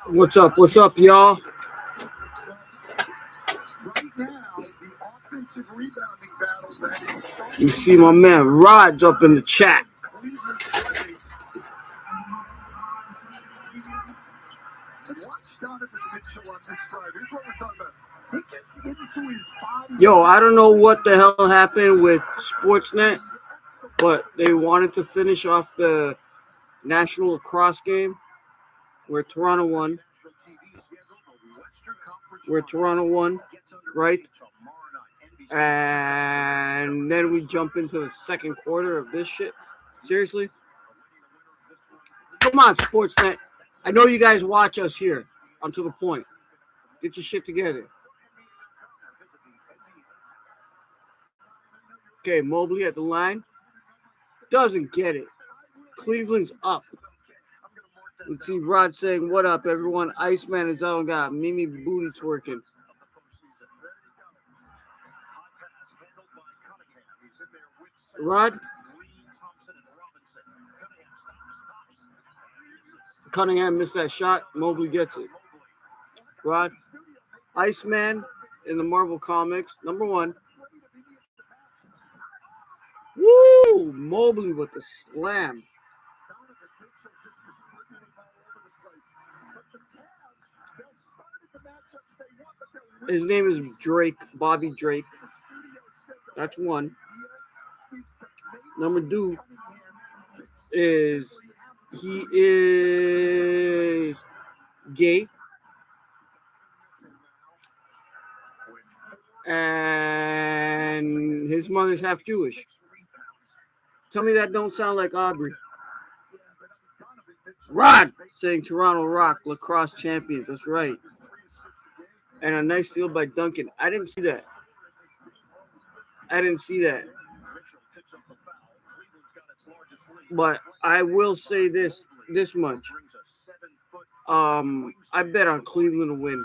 What's up? What's up, y'all? You see my man Rod's up in the chat. Yo, I don't know what the hell happened with Sportsnet, but they wanted to finish off the national lacrosse game where Toronto won. Right? And then we jump into the second quarter of this shit. Seriously? Come on, Sportsnet. I know you guys watch us here on To The Point. Get your shit together. Okay, Mobley at the line. Doesn't get it. Cleveland's up. Let's see Rod saying, what up, everyone? Iceman is out and got Mimi booty twerking. Rod? Cunningham missed that shot. Mobley gets it. Rod? Iceman in the Marvel Comics, #1. Woo! Mobley with the slam. His name is Drake, Bobby Drake. That's one. #2 is he is gay. And his mother's half Jewish. Tell me that don't sound like Aubrey. Rod saying Toronto Rock lacrosse champions. That's right. And a nice steal by Duncan. I didn't see that. But I will say this much. I bet on Cleveland to win.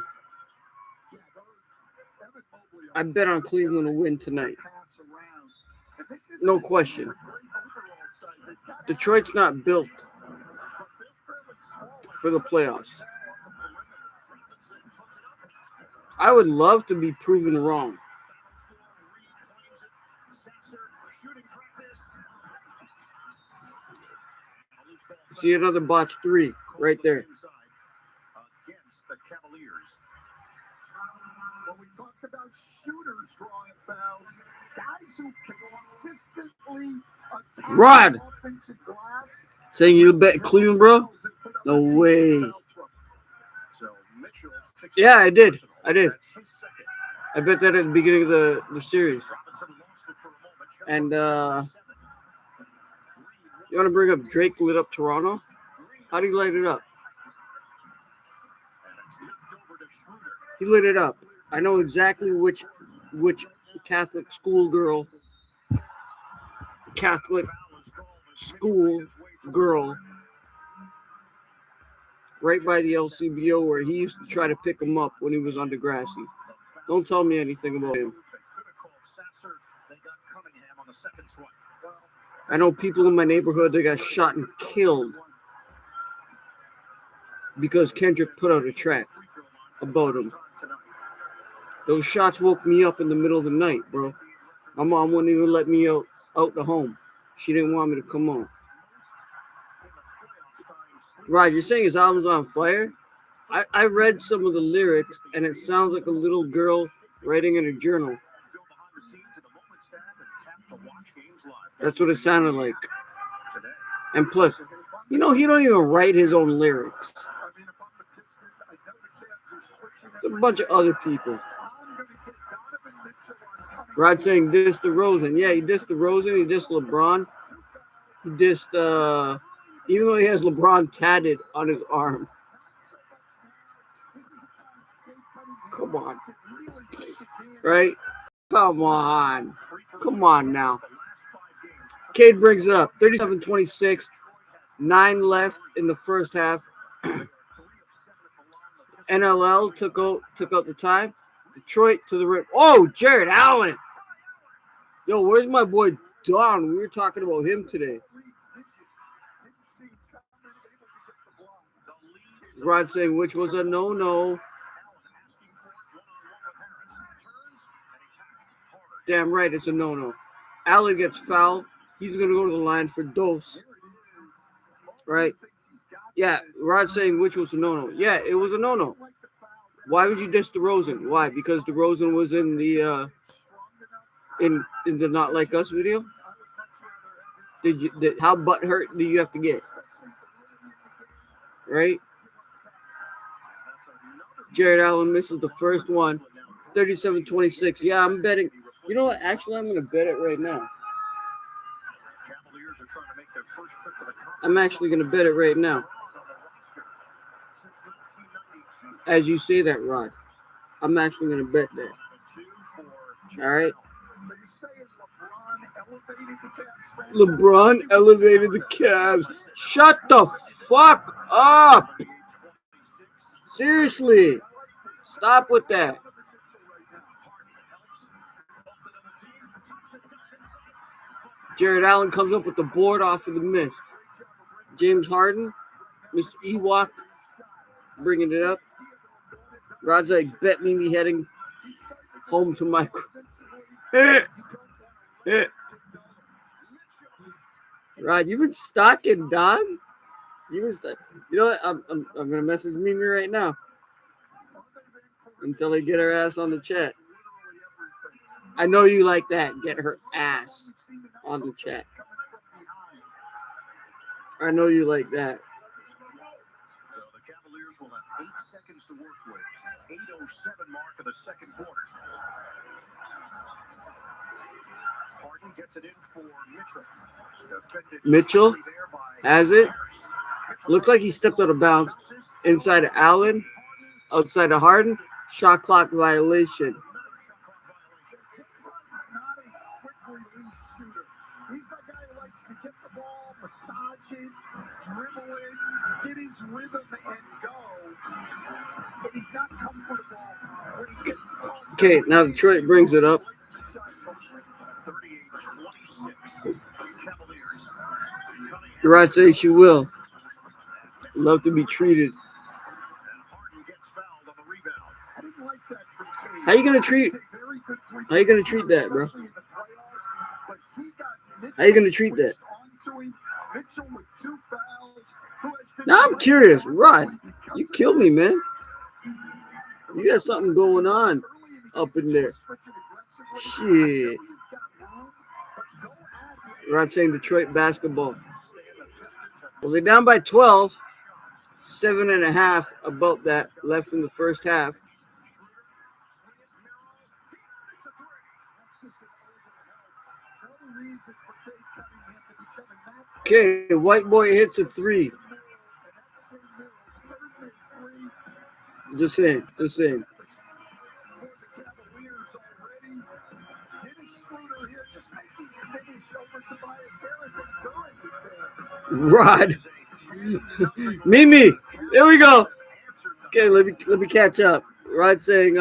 I bet on Cleveland to win tonight. No question. Detroit's not built for the playoffs. I would love to be proven wrong. See another botch 3 right there. Rod saying you bet Cleveland, bro? No way. Yeah, I did. I bet that at the beginning of the series. And you want to bring up Drake lit up Toronto? How do you light it up? He lit it up. I know exactly which Catholic school girl right by the LCBO where he used to try to pick him up when he was on Degrassi. Don't tell me anything about him. I know people in my neighborhood that got shot and killed because Kendrick put out a track about him. Those shots woke me up in the middle of the night, bro. My mom wouldn't even let me out the home. She didn't want me to come home. Rod, you're saying his album's on fire? I read some of the lyrics, and it sounds like a little girl writing in a journal. That's what it sounded like. And plus, he don't even write his own lyrics. It's a bunch of other people. Rod saying diss DeRozan. Yeah, he dissed DeRozan. He dissed LeBron. He dissed, even though he has LeBron tatted on his arm. Come on. Right? Come on now. Cade brings it up. 37-26. 9 left in the first half. NLL took out the time. Detroit to the rim. Oh, Jared Allen. Yo, where's my boy Don? We were talking about him today. Rod saying which was a no-no. Damn right, it's a no-no. Allen gets fouled. He's going to go to the line for dose. Right? Yeah, Rod saying which was a no-no. Yeah, it was a no-no. Why would you diss DeRozan? Why? Because DeRozan was in the in the Not Like Us video? How butthurt do you have to get? Right? Jared Allen misses the first one. 37-26. Yeah, I'm betting. You know what? Actually, I'm going to bet it right now. I'm actually going to bet it right now. As you say that, Rod, I'm actually going to bet that. All right? LeBron elevated the Cavs. Shut the fuck up. Seriously. Stop with that. Jared Allen comes up with the board off of the miss. James Harden, Mr. Ewok, bringing it up. Rod's like, bet me heading home to my... Rod, you've been stalking, dog. You know what? I'm gonna message Mimi right now until they get her ass on the chat. I know you like that. Get her ass on the chat. I know you like that. So the Cavaliers will have 8 seconds to work with. 8:07 mark of the second quarter. Harden gets it in for Mitchell. Mitchell has it. Looks like he stepped out of bounds. Inside of Allen. Outside of Harden. Shot clock violation. He's the guy who likes to get the ball, massage it, dribble it, get his rhythm and go. And he's not comfortable when he gets tossed. Okay, now Detroit brings it up. 38-26. You're right, saying she will. Love to be treated. How you gonna treat that, bro? How you gonna treat that? Now I'm curious, Rod. You killed me, man. You got something going on up in there. Shit. Rod saying Detroit basketball. Well, they're down by 12. 7.5 about that left in the first half. Okay, white boy hits a 3. Just saying. Rod. Mimi. There we go. Okay, let me catch up. Rod saying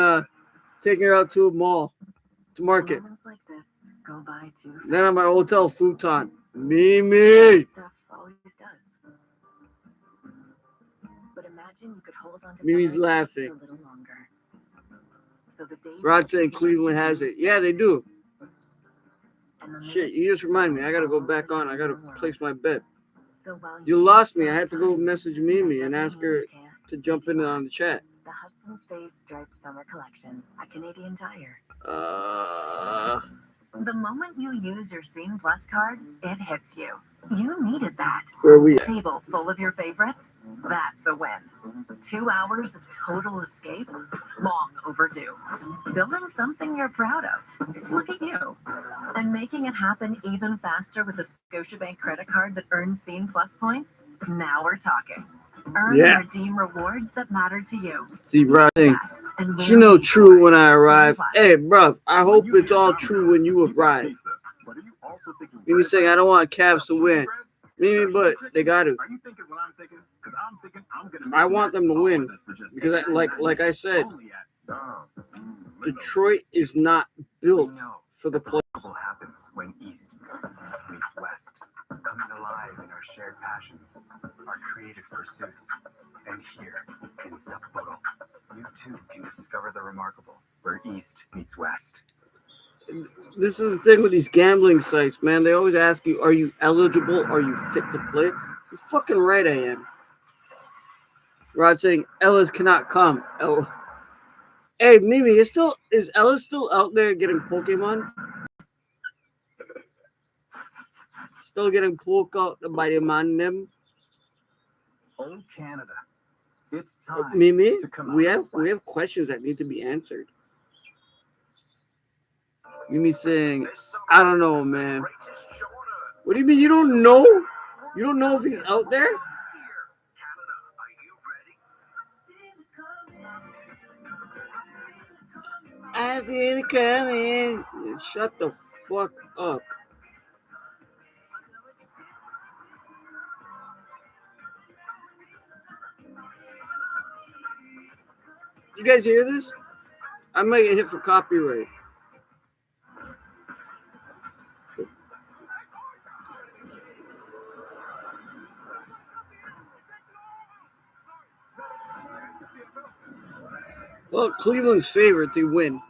taking her out to a mall to market. Like this go by too. Then on my hotel futon. Mimi. Stuff always does. But imagine you could hold on to Mimi's laughing. a little longer. So the days Rod saying Cleveland has it. Yeah, they do. Shit, you just remind me. I gotta go back on. I gotta place my bet. So while You lost me. I had to go message Mimi and ask her to jump in on the chat. The Hudson's Bay Striped Summer Collection, a Canadian Tire. The moment you use your Scene Plus card, it hits you. You needed that. Where are we at? Table full of your favorites? That's a win. 2 hours of total escape? Long overdue. Building something you're proud of. Look at you. And making it happen even faster with a Scotiabank credit card that earns Scene Plus points? Now we're talking. Earn and redeem rewards that matter to you. See, Rod, she know true when I arrive. Hey, bruv, I hope it's all true when you arrive. Mimi saying I don't want Cavs to win. Mimi, but they got to. I want them to win because, like I said, Detroit is not built for the play. moments when East meets West, coming alive in our shared passions, our creative pursuits. And here in Sapporo, you too can discover the remarkable where East meets West. This is the thing with these gambling sites, man. They always ask you, are you eligible? Are you fit to play? You're fucking right I am. Rod saying, Ellis cannot come. Hey, Mimi, is Ellis still out there getting Pokemon? Still getting poked out by the man them? Old Canada. It's time Mimi, to come we out. have questions that need to be answered. Mimi saying, I don't know, man. What do you mean you don't know? You don't know if he's out there? I feel it coming. Shut the fuck up. You guys hear this? I might get hit for copyright. Well, Cleveland's favorite to win.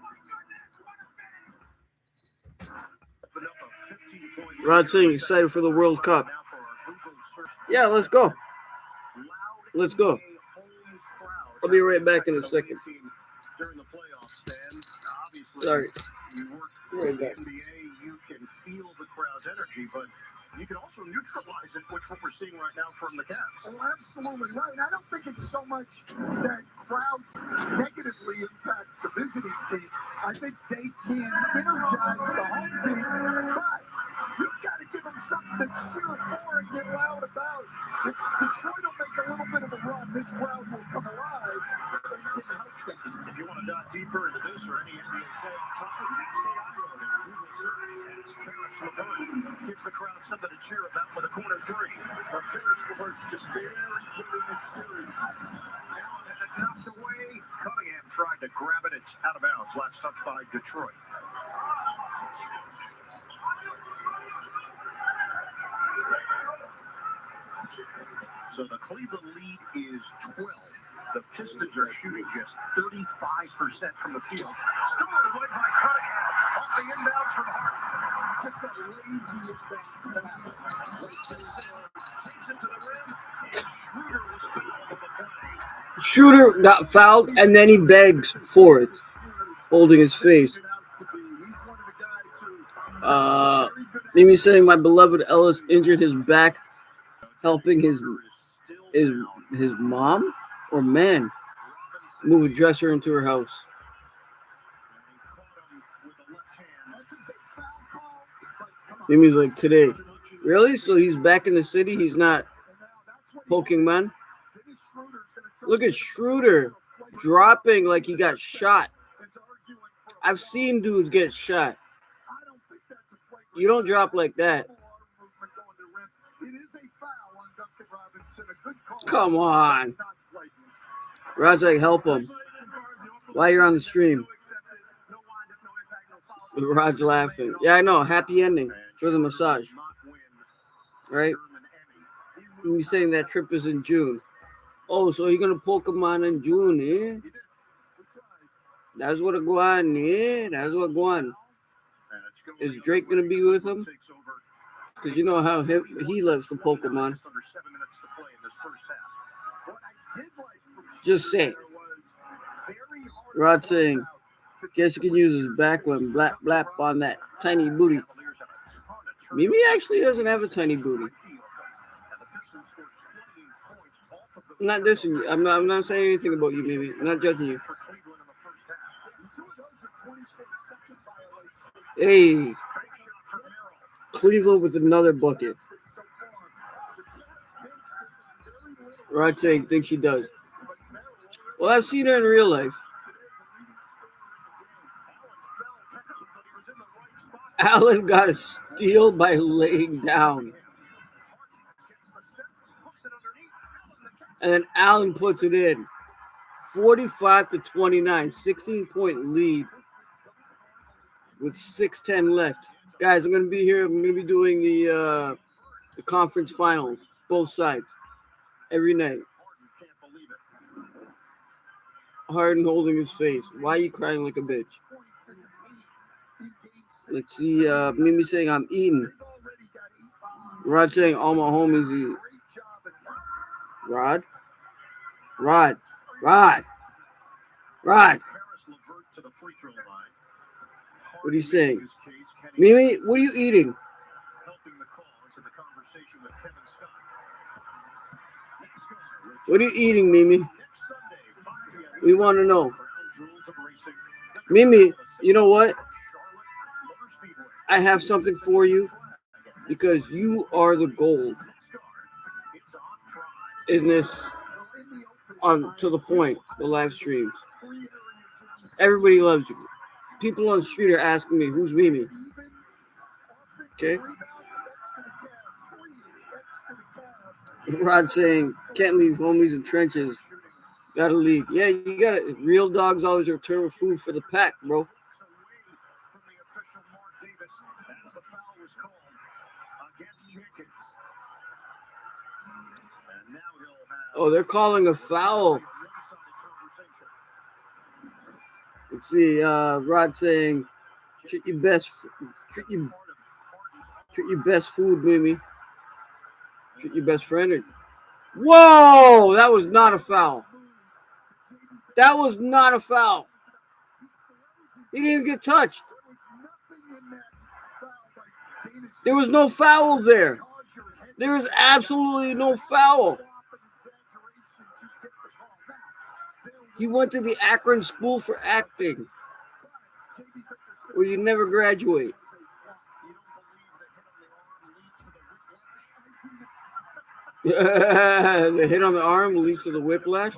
Rod saying excited for the World Cup. Yeah, let's go. Let's go. I'll be right back in a second. Sorry. Right back. You can feel the crowd's energy, but you can also neutralize it, which what we're seeing right now from the Cavs. Oh, absolutely right. I don't think it's so much that crowds negatively impact the visiting team. I think they can energize the home team, but you've got to give them something to cheer for and get loud about. If Detroit will make a little bit of a run, this crowd will come alive and can help them. If you want to dive deeper into this or any NBA topic, stay on it. Google search as Ferris LeVert gives the crowd something to cheer about with a corner three. But Ferris LeVert's just very good in this series. Allen had it knocked away. Cunningham tried to grab it. It's out of bounds. Last touch by Detroit. So the Cleveland lead is 12. The Pistons are shooting just 35% from the field. Stolen away by Cunningham. Off the inbounds from Hart. Just a lazy impact pass. Takes it to the rim. And Schroeder was fouled on the play. Schroeder got fouled and then he begs for it, holding his face. Mimi saying my beloved Ellis injured his back, helping his mom or man move a dresser into her house. Mimi's like, today. Really? So he's back in the city? He's not poking man? Look at Schroeder dropping like he got shot. I've seen dudes get shot. You don't drop like that. Come on. Rod's like, help him. While you're on the stream. Rod's laughing. Yeah, I know. Happy ending for the massage. Right? You're saying that trip is in June. Oh, so you're going to Pokemon in June, eh? That's what go on, eh? That's what go on. Is Drake going to be with him? Because you know how he loves the Pokemon. Just saying. Rod saying, guess you can use his back one, blap, blap on that tiny booty. Mimi actually doesn't have a tiny booty. I'm not dissing you. I'm not saying anything about you, Mimi. I'm not judging you. Hey. Cleveland with another bucket. Rod saying, think she does. Well, I've seen her in real life. Allen got a steal by laying down. And then Allen puts it in. 45-29, 16-point lead with 6:10 left. Guys, I'm gonna be here. I'm gonna be doing the conference finals, both sides, every night. Harden holding his face. Why are you crying like a bitch? Let's see. Mimi saying I'm eating. Rod saying all my homies eat. Rod. What are you saying? Mimi, what are you eating? What are you eating, Mimi? We want to know. Mimi, you know what? I have something for you because you are the gold in this on To The Point, the live streams. Everybody loves you. People on the street are asking me, who's Mimi? Okay. Rod saying, can't leave homies in trenches. Gotta leave. Yeah, you gotta. Real dogs always return with food for the pack, bro. Oh, they're calling a foul. Let's see. Rod saying, treat your best food, Mimi. Treat your best friend. Whoa! That was not a foul. That was not a foul. He didn't even get touched. There was no foul there. There was absolutely no foul. He went to the Akron School for Acting, where you never graduate. The hit on the arm leads to the whiplash.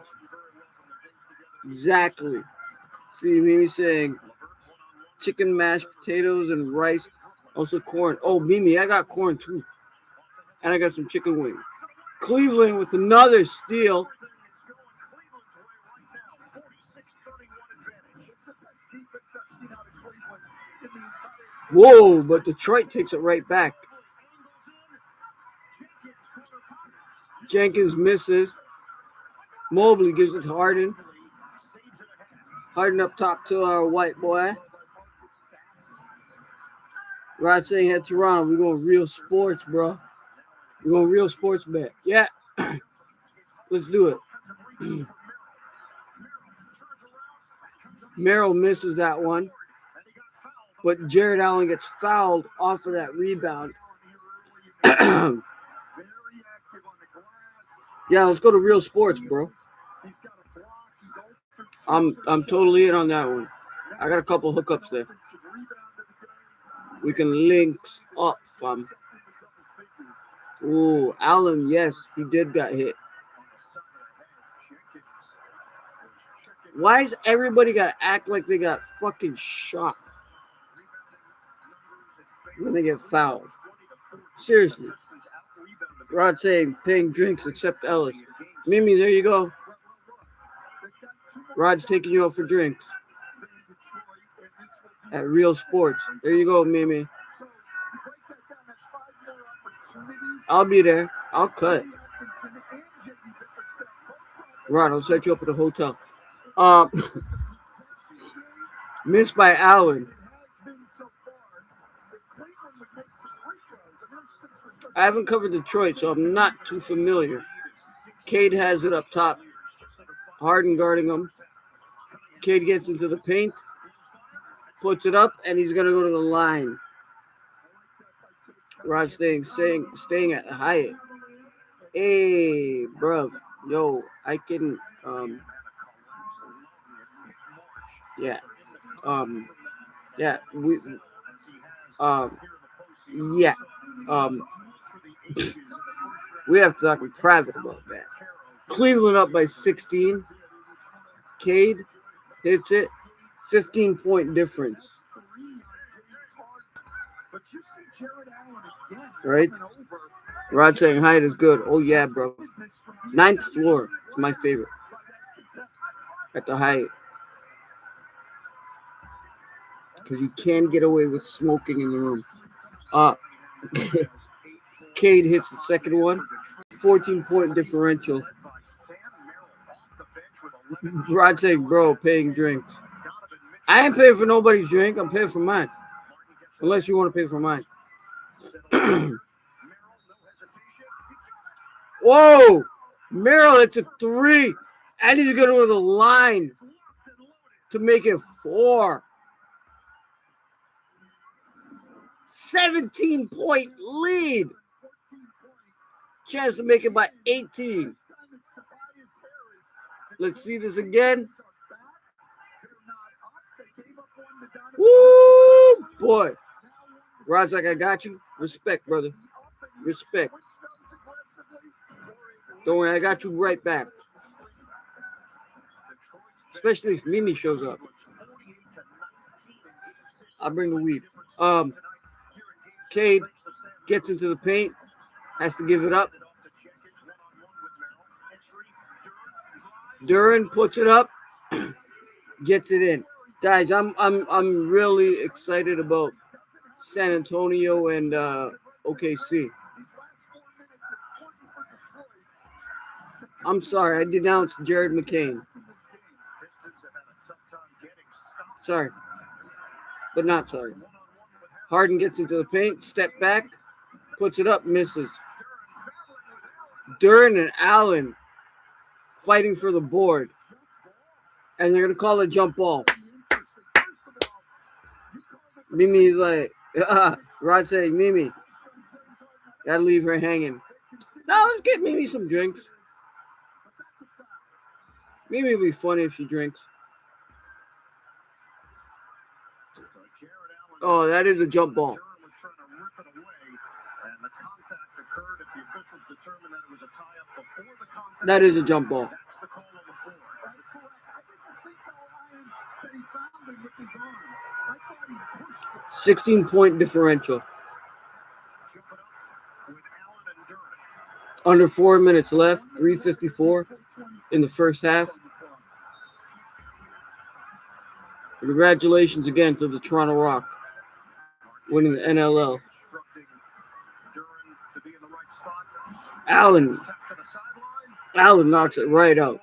Exactly. See, Mimi saying chicken, mashed potatoes, and rice. Also corn. Oh, Mimi, I got corn too. And I got some chicken wings. Cleveland with another steal. Whoa, but Detroit takes it right back. Jenkins misses. Mobley gives it to Harden. Harden up top to our white boy. Rod saying at Toronto, we're going real sports, bro. We're going real sports bet. Yeah. Let's do it. Merrill misses that one. But Jared Allen gets fouled off of that rebound. Yeah, let's go to real sports, bro. I'm totally in on that one. I got a couple hookups there. We can links up, fam. Ooh, Allen, yes, he did got hit. Why is everybody got to act like they got fucking shot when they get fouled? Seriously. Rod saying, paying drinks except Ellis. Mimi, there you go. Rod's taking you out for drinks at Real Sports. There you go, Mimi. I'll be there. I'll cut. Rod, I'll set you up at a hotel. Missed by Allen. I haven't covered Detroit, so I'm not too familiar. Cade has it up top. Harden guarding him. Cade gets into the paint, puts it up, and he's going to go to the line. Rod staying at Hyatt. Hey, bruv. Yo, I can, yeah. Yeah, we have to talk in private about that. Cleveland up by 16. Cade hits it. 15-point difference. Right? Rod saying height is good. Oh, yeah, bro. 9th floor is my favorite. At the height. Because you can get away with smoking in the room. Cade hits the second one. 14-point differential. Rod saying, bro, paying drinks. I ain't paying for nobody's drink. I'm paying for mine. Unless you want to pay for mine. Whoa! Merrill, it's a 3. I need to go to the line to make it 4. 17-point lead. Chance to make it by 18. Let's see this again. Woo, boy. Rod's like, I got you. Respect, brother. Respect. Don't worry, I got you right back. Especially if Mimi shows up. I'll bring the weed. Cade gets into the paint. Has to give it up. Duran puts it up. Gets it in. Guys, I'm really excited about San Antonio and OKC. I'm sorry, I denounced Jared McCain. Sorry, but not sorry. Harden gets into the paint, step back, puts it up, misses. Duran and Allen fighting for the board. And they're going to call it jump ball. Mimi's like, Rod saying, Mimi, gotta leave her hanging. Now let's get Mimi some drinks. Mimi would be funny if she drinks. Oh, that is a jump ball. That is a jump ball. 16-point differential. Under 4 minutes left. 3:54 in the first half. Congratulations again to the Toronto Rock winning the NLL. Allen knocks it right out.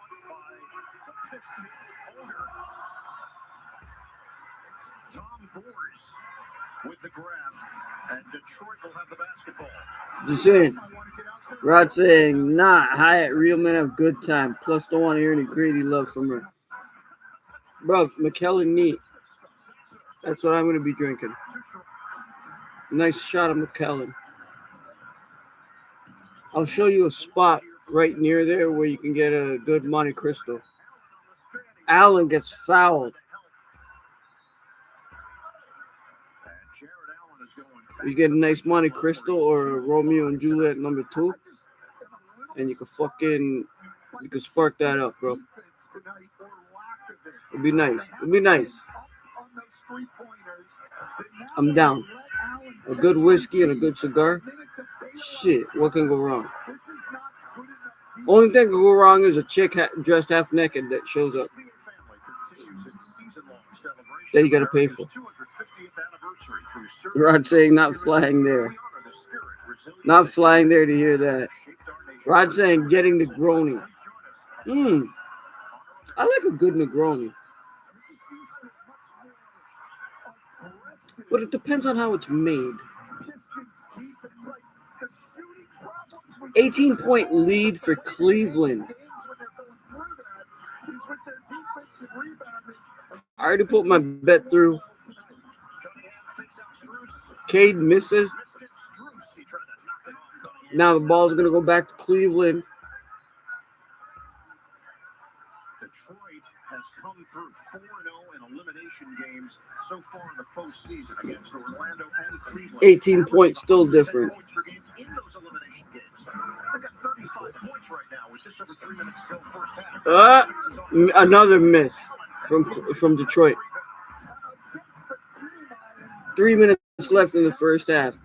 Just saying. Rod saying, nah, Hyatt, real men have good time. Plus, don't want to hear any greedy love from her. Bro, McKellen neat. That's what I'm going to be drinking. Nice shot of McKellen. I'll show you a spot right near there where you can get a good Monte Cristo. Allen gets fouled. You get a nice Monte Cristo or a Romeo and Juliet number 2. And you can spark that up, bro. It'd be nice. I'm down. A good whiskey and a good cigar. Shit, what can go wrong? Only thing that can go wrong is a chick dressed half naked that shows up. That you gotta pay for. Rod saying not flying there. Not flying there to hear that. Rod saying getting Negroni. I like a good Negroni. But it depends on how it's made. 18-point lead for Cleveland. I already put my bet through. Cade misses. Now the ball's going to go back to Cleveland. Detroit has come through 4-0 in elimination games so far in the postseason against Orlando and Cleveland. 18 points, still different. In those elimination games. They've got 35 points right now with just over 3 minutes to go first half. Another miss from Detroit. 3 minutes left in the first half.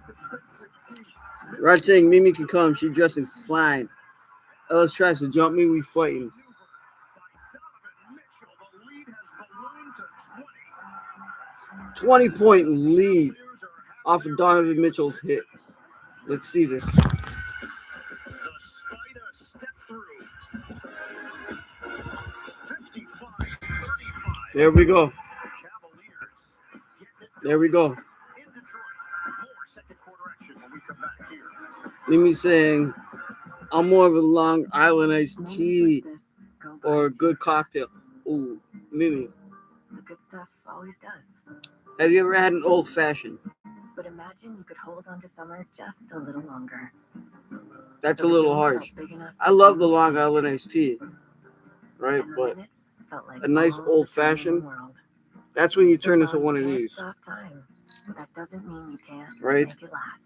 Rod saying Mimi can come. She dressing fine. Ellis tries to jump me. We fighting. 20-point lead off of Donovan Mitchell's hit. Let's see this. The Spider step through. 55-35. There we go. Cavaliers getting it There we go. in Detroit. More second quarter action when we come back here. Mimi saying, I'm more of a Long Island iced tea or a good cocktail. Ooh, Mimi, The good stuff always does. have you ever had an old fashioned? But imagine you could hold on to summer just a little longer. That's So a the little days harsh. felt big enough I to love be the Long easy, Island iced tea, right? and the But minutes felt like a nice all the old time in the fashioned, world. that's when you So turn into long one of as you these, can't stop time. That doesn't mean you can't right? make it last.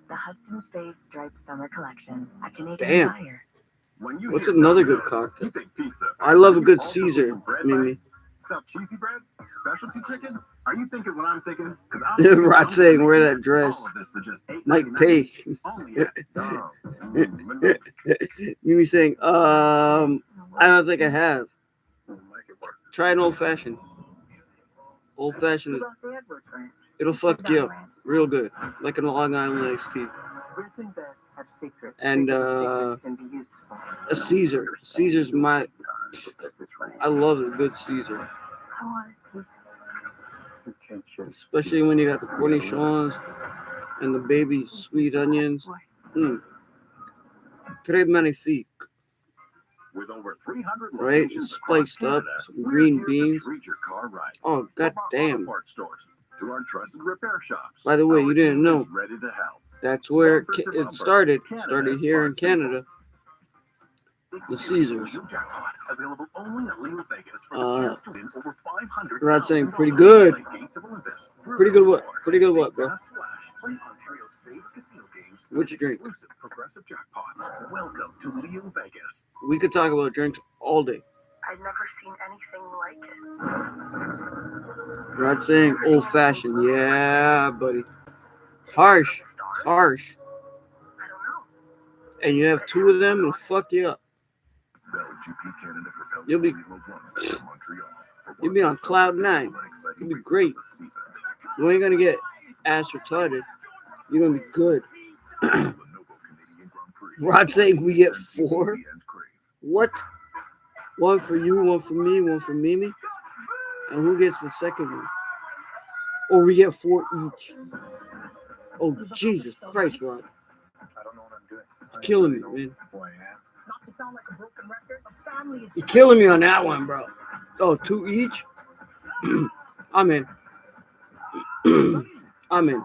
The Hudson's Bay Striped Summer Collection, a Canadian Damn. tire. When you What's hear another good Domino's, cocktail? you think pizza. I love a You good also Caesar, think bread Mimi. bites, stuffed cheesy bread, specialty chicken. Are you thinking what I'm thinking? Because I'm thinking Rod saying, wear that dress. all of this for just Mike $8.99. Pay. Only at Manila. Mimi saying, I don't think I have. Make it work. Try an old fashioned. Old fashioned, it'll fuck you up real good, like an Long Island iced tea. And a Caesar. Caesar's my. I love a good Caesar, especially when you got the cornichons and the baby sweet onions. Très magnifique. With over 300 Right? locations across Spiced up, Canada, some we're green here to beans. treat your car right. Oh, From our goddamn. auto parts stores to our trusted repair shops. By the way, Our you didn't team know. is ready to help. That's where Bumper to it bumper, started. Canada Started here in sparks people. Canada. It's The the Caesars. New jackpot, available only at LIVEE Vegas for the chance to win over $500,000. Rod saying pretty good. Gates of Olympus. Pretty good what? Pretty good what, bro? Splash. Play Ontario's favorite casino games with What'd you drink? exclusive progressive jackpots. Welcome to LIVEE Vegas. We could talk about drinks all day. I've never seen anything like it. Rod saying old fashioned. Yeah, buddy. Harsh. Harsh. I don't know. And you have two of them, it'll fuck you up. You'll be You'll be on cloud nine. You'll be great. You ain't gonna get ass retarded. You're gonna be good. Rod saying we get 4. What? One for you, one for me, one for Mimi. And who gets the second one? Or we get 4 each. Oh Jesus Christ, Rod. I don't know what I'm doing. You're killing me, man. Who I am. Not to sound like a broken record, a family is You're killing me on that one, bro. Oh, 2 each? I'm in. I'm in.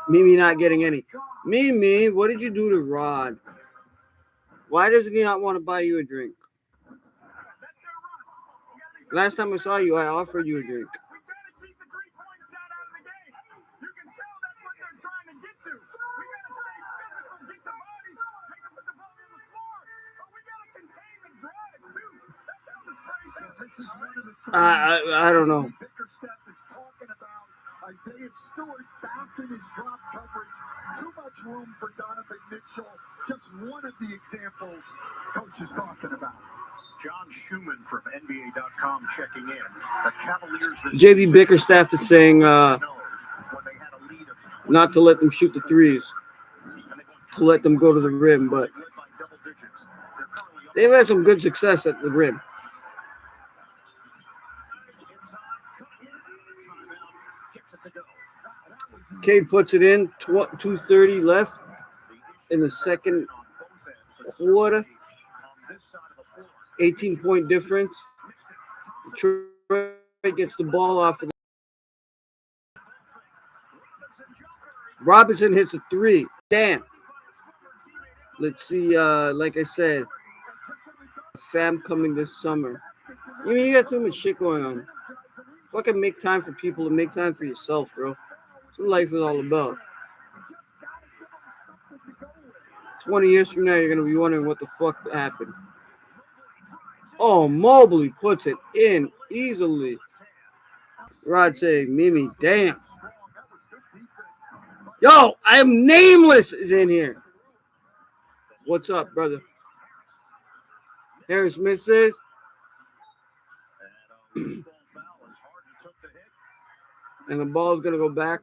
Mimi not getting any. Mimi, what did you do to Rod? Why doesn't he not want to buy you a drink? Last time I saw you, I offered you a drink. I don't know. Isaiah Stewart back in his drop coverage. Too much room for Donovan Mitchell. Just one of the examples Coach is talking about. John Schumann from NBA.com checking in. The Cavaliers. JB Bickerstaff is saying not to let them shoot the threes, to let them go to the rim, but they've had some good success at the rim. Cade puts it in, 2:30 left in the second quarter. 18-point difference. Detroit gets the ball off of the Robinson hits a 3. Damn. Let's see, like I said, fam coming this summer. You mean you got too much shit going on. Fucking make time for people and make time for yourself, bro. That's what life is all about. 20 years from now, you're going to be wondering what the fuck happened. Oh, Mobley puts it in easily. Rod saying, Mimi, damn. Yo, I am nameless is in here. What's up, brother? Harris Smith says. And the ball's going to go back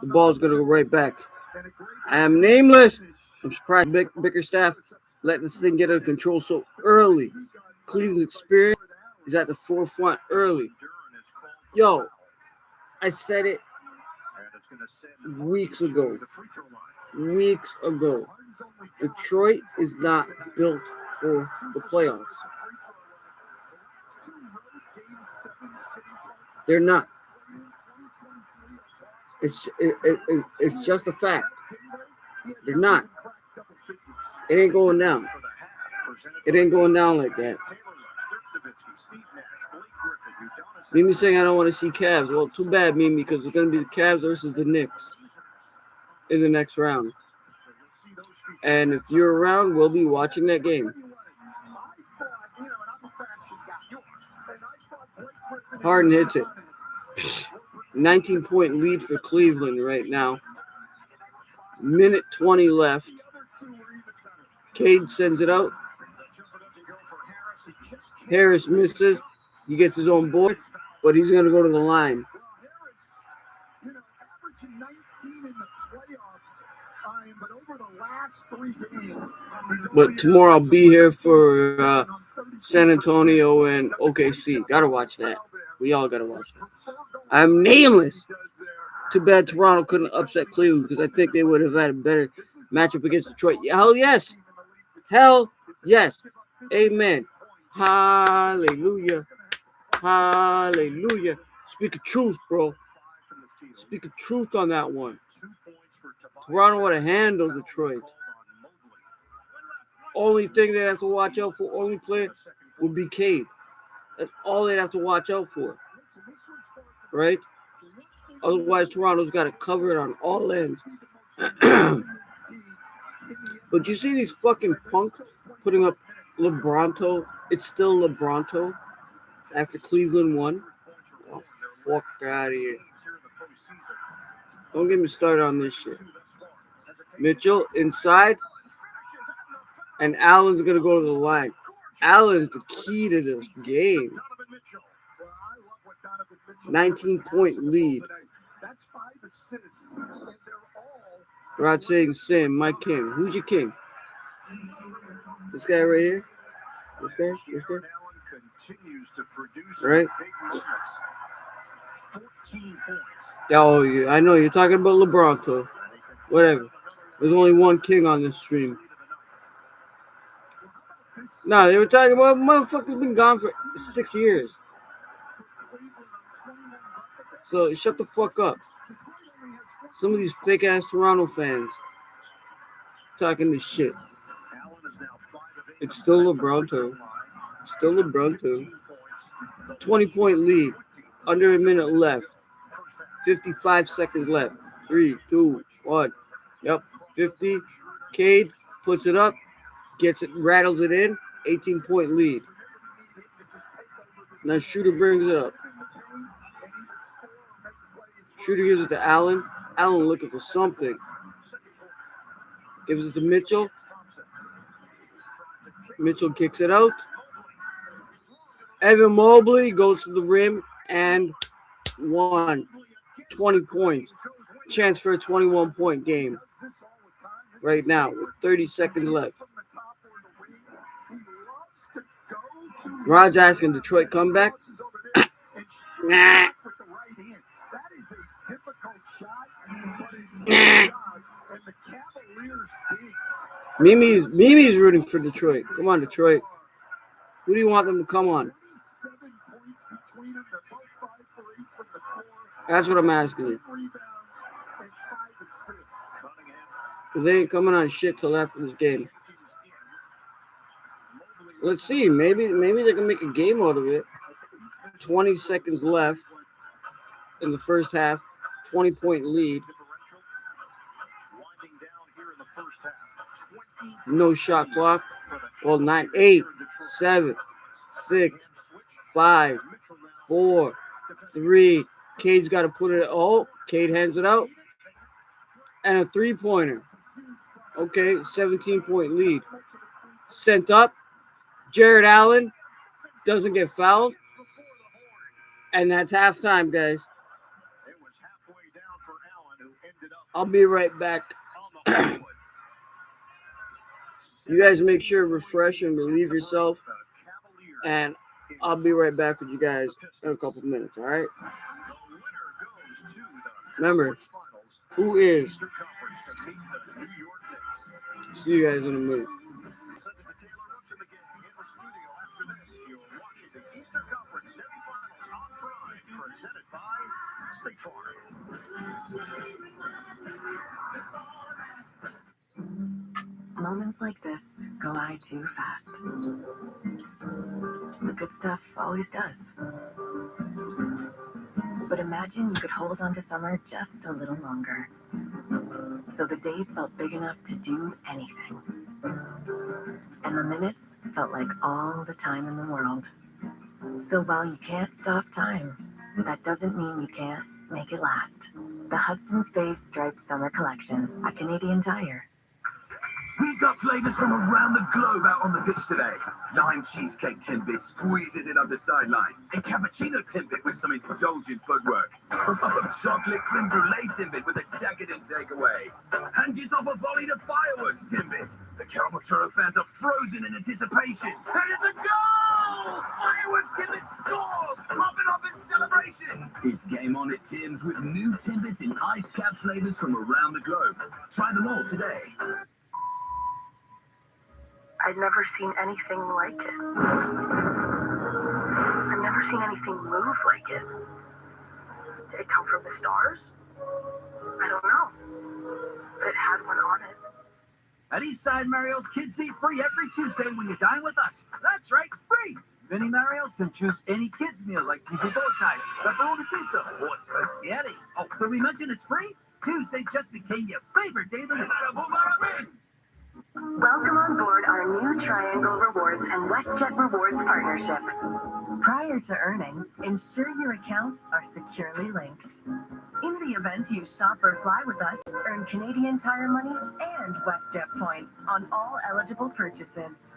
The ball's going to go right back. I am nameless. I'm surprised Bickerstaff let this thing get out of control so early. Cleveland's experience is at the forefront early. Yo, I said it weeks ago. Detroit is not built for the playoffs. They're not. It's just a fact. They're not. It ain't going down. It ain't going down like that. Mimi saying I don't want to see Cavs. Well, too bad, Mimi, because it's going to be the Cavs versus the Knicks in the next round. And if you're around, we'll be watching that game. Harden hits it. 19-point lead for Cleveland right now. Minute 20 left. Cade sends it out. Harris misses. He gets his own board, but he's going to go to the line. But tomorrow I'll be here for San Antonio and OKC. Gotta watch that. We all gotta watch that. I'm nameless. Too bad Toronto couldn't upset Cleveland because I think they would have had a better matchup against Detroit. Hell yes. Hell yes. Amen. Hallelujah. Hallelujah. Speak of truth, bro. Speak of truth on that one. Toronto would have handled Detroit. Only thing they have to watch out for, only player, would be Cade. That's all they'd have to watch out for. Right? Otherwise, Toronto's got it covered on all ends. But you see these fucking punks putting up LeBronto? It's still LeBronto after Cleveland won. Oh, fuck out of here. Don't get me started on this shit. Mitchell inside. And Allen's going to go to the line. Allen's the key to this game. 19-point lead. Rod saying, Sam, my king. Who's your king? This guy right here? This guy? Right? Oh, yeah, I know. You're talking about LeBron, too. Whatever. There's only one king on this stream. No, they were talking about motherfuckers been gone for 6 years. So shut the fuck up. Some of these fake ass Toronto fans talking this shit. It's still LeBron too. 20-point lead. Under a minute left. 55 seconds left. 3, 2, 1. Yep. 50. Cade puts it up. Gets it, rattles it in. 18-point lead. Now Shooter brings it up. Shooter gives it to Allen. Allen looking for something. Gives it to Mitchell. Mitchell kicks it out. Evan Mobley goes to the rim and won. 20 points. Chance for a 21-point game. Right now with 30 seconds left. Rod's asking Detroit comeback. Nah. Mimi's rooting for Detroit. Come on, Detroit. Who do you want them to come on? That's what I'm asking you. Because they ain't coming on shit till after this game. Let's see. Maybe they can make a game out of it. 20 seconds left in the first half. 20-point lead. No shot clock. Well, 9, 8, 7, 6, 5, 4, 3. Cade's got to put it. Oh, Cade hands it out. And a three-pointer. Okay, 17-point lead. Sent up. Jared Allen doesn't get fouled. And that's halftime, guys. I'll be right back. You guys make sure to refresh and relieve yourself. And I'll be right back with you guys in a couple minutes, all right? Remember, who is? See you guys in a minute. Moments like this go by too fast. The good stuff always does. But imagine you could hold on to summer just a little longer. So the days felt big enough to do anything. And the minutes felt like all the time in the world. So while you can't stop time, that doesn't mean you can't make it last. The Hudson's Bay Striped Summer Collection, a Canadian Tire. We've got flavours from around the globe out on the pitch today. Lime cheesecake Timbit squeezes it up the sideline. And cappuccino Timbit with some indulgent footwork. Chocolate creme brulee Timbit with a decadent takeaway. And gets off a volley of fireworks Timbit. The Caramel Churro fans are frozen in anticipation. And it's a goal! Fireworks Timbit scores! Popping off in celebration! It's game on at Tim's with new Timbits in ice cap flavours from around the globe. Try them all today. I'd never seen anything like it. I've never seen anything move like it. Did it come from the stars? I don't know. But it had one on it. At Eastside Mario's, kids eat free every Tuesday when you dine with us. That's right, free! Many Mario's can choose any kids' meal like cheesy bow ties, pepperoni pizza, or spaghetti. Oh, did we mention it's free? Tuesday just became your favorite day of the week. Welcome on board our new Triangle Rewards and WestJet Rewards partnership. Prior to earning, ensure your accounts are securely linked. In the event you shop or fly with us, earn Canadian Tire money and WestJet points on all eligible purchases.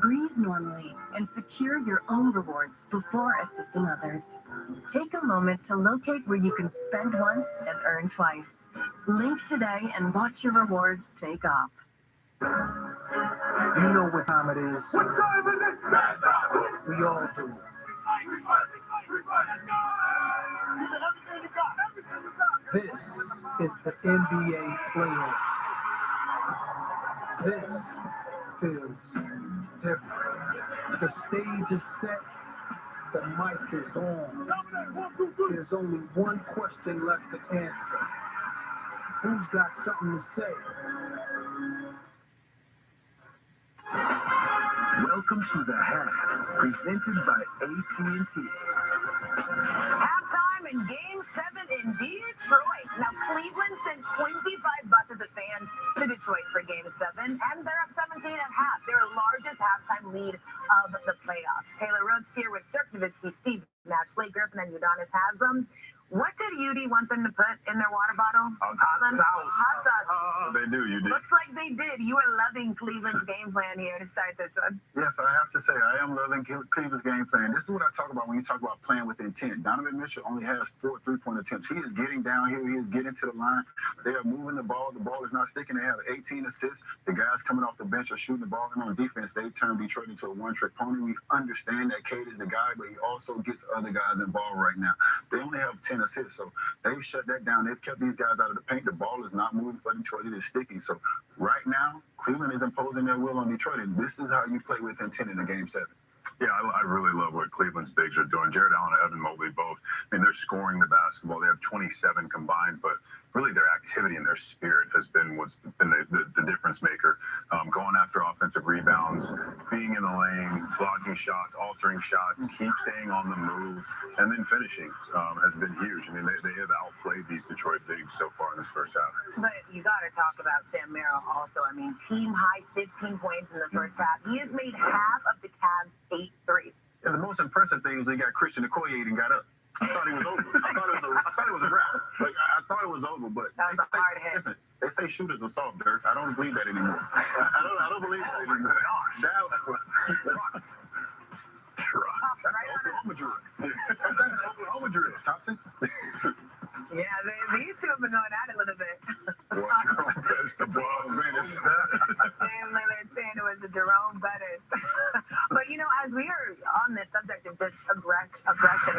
Breathe normally and secure your own rewards before assisting others. Take a moment to locate where you can spend once and earn twice. Link today and watch your rewards take off. You know what time it is. What time is it? We all do. This is the NBA playoffs. This feels different. The stage is set. The mic is on. There's only one question left to answer. Who's got something to say? Welcome to the half, presented by AT&T. Halftime in Game 7 in Detroit. Now, Cleveland sent 25 buses of fans to Detroit for Game 7, and they're up 17 at half, their largest halftime lead of the playoffs. Taylor Rhodes here with Dirk Nowitzki, Steve Nash, Blake Griffin, and Udonis Haslam. What did UD want them to put in their water bottle? Hot sauce. Hot sauce. They do, you did. Looks like they did. You are loving Cleveland's game plan here to start this one. Yes, I have to say, I am loving Cleveland's game plan. This is what I talk about when you talk about playing with intent. Donovan Mitchell only has 4 3-point attempts. He is getting downhill. He is getting to the line. They are moving the ball. The ball is not sticking. They have 18 assists. The guys coming off the bench are shooting the ball. And on defense, they turn Detroit into a one-trick pony. We understand that Cade is the guy, but he also gets other guys involved right now. They only have 10 assists, so they've shut that down. They've kept these guys out of the paint. The ball is not moving for Detroit. It is sticky. So right now, Cleveland is imposing their will on Detroit, and this is how you play with intent in a Game 7. Yeah, I really love what Cleveland's bigs are doing. Jared Allen and Evan Mobley both. I mean, they're scoring the basketball. They have 27 combined, but really their activity and their spirit has been what's been the difference maker. Going after offensive rebounds, being in the lane, blocking shots, altering shots, keep staying on the move, and then finishing has been huge. I mean, they have outplayed these Detroit bigs so far in this first half. But you got to talk about Sam Merrill also. I mean, team high 15 points in the first half. He has made half of the Cavs' 8 threes. And the most impressive thing is they got Christian Okoye and got up. I thought he was over. I thought it was a wrap. Like, I thought it was over, but That was a hard hit. Listen, they say shooters are soft, Dirk. I don't believe that anymore. I don't believe that anymore. That's Oklahoma drill. That's Oklahoma drill. Thompson. Yeah, these two have been going at it.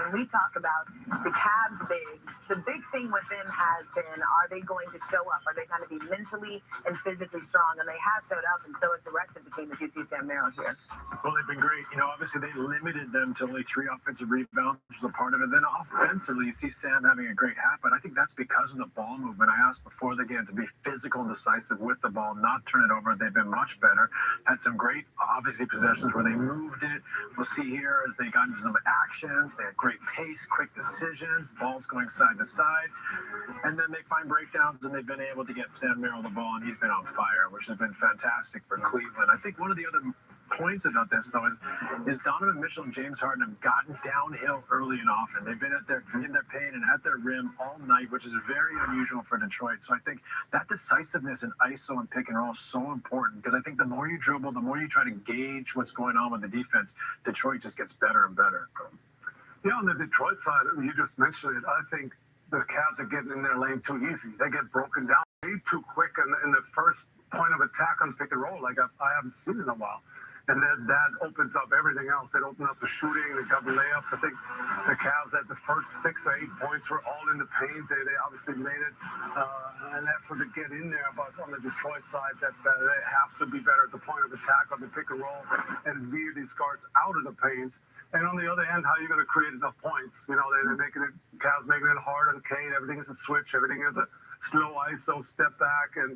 when we talk about the Cavs bigs, the big thing with them has been, are they going to show up? Are they going to be mentally and physically strong? And they have showed up, and so has the rest of the team, as you see Sam Merrill here. Well, they've been great. You know, obviously they limited them to only 3 offensive rebounds, which was a part of it. Then offensively, you see Sam having a great half, but I think that's because of the ball movement. I asked before the game to be physical and decisive with the ball, not turn it over. They've been much better. Had some great, obviously, possessions where they moved it. We'll see here as they got into some actions. They had great pace, quick decisions, balls going side to side. And then they find breakdowns, and they've been able to get Sam Merrill the ball, and he's been on fire, which has been fantastic for Cleveland. I think one of the other points about this, though, is Donovan Mitchell and James Harden have gotten downhill early and often. They've been in their paint and at their rim all night, which is very unusual for Detroit. So I think that decisiveness in ISO and pick and roll is so important, because I think the more you dribble, the more you try to gauge what's going on with the defense, Detroit just gets better and better. Yeah, on the Detroit side, you just mentioned it. I think the Cavs are getting in their lane too easy. They get broken down way too quick in the first point of attack on pick and roll, like I haven't seen in a while. And then that opens up everything else. It opened up the shooting, the double layups. I think the Cavs at the first 6 or 8 points were all in the paint. They obviously made it an effort to get in there. But on the Detroit side, that they have to be better at the point of attack on the pick and roll and veer these guards out of the paint. And on the other end, how are you going to create enough points? You know, they're making it, Cavs making it hard on Kane. Everything is a switch. Everything is a slow ISO, step back, and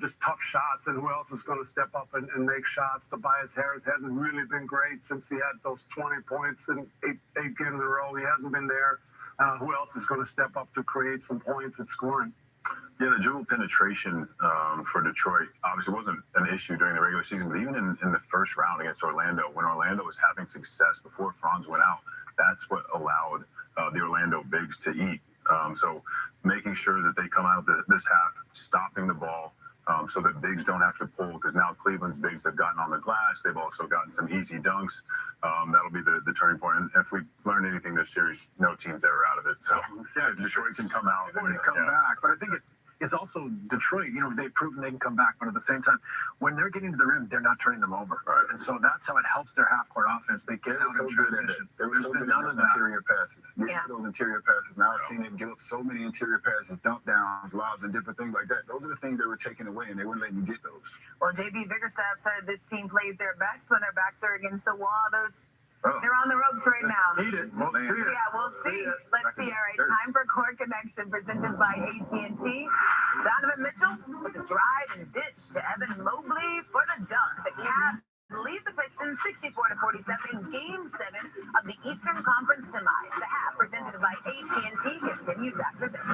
just tough shots. And who else is going to step up and make shots? Tobias Harris hasn't really been great since he had those 20 points in eight games in a row. He hasn't been there. Who else is going to step up to create some points and scoring? Yeah, the dribble penetration for Detroit obviously wasn't an issue during the regular season, but even in the first round against Orlando, when Orlando was having success before Franz went out, that's what allowed the Orlando bigs to eat. So making sure that they come out this half, stopping the ball, so that bigs don't have to pull, because now Cleveland's bigs have gotten on the glass. They've also gotten some easy dunks. That'll be the turning point. And if we learned anything this series, no team's ever out of it. So yeah, Detroit can come out. They're going to come back, but I think it's also Detroit. You know, they've proven they can come back, but at the same time, when they're getting to the rim, they're not turning them over. Right. And so that's how it helps their half-court offense. They get out in transition. They were so good on those interior passes. Those interior passes. Now I've seen them give up so many interior passes, dump downs, lobs, and different things like that. Those are the things they were taking away, and they wouldn't let you get those. Well, JB Bickerstaff said this team plays their best when their backs are against the wall. They're on the ropes right now. Need it. We'll see it. Yeah, we'll see. Let's see. All right, time for Court Connection presented by AT&T. Donovan Mitchell with the drive and dish to Evan Mobley for the dunk. The Cavs lead the Pistons 64-47 in Game 7 of the Eastern Conference Semis. The half presented by AT&T continues after this.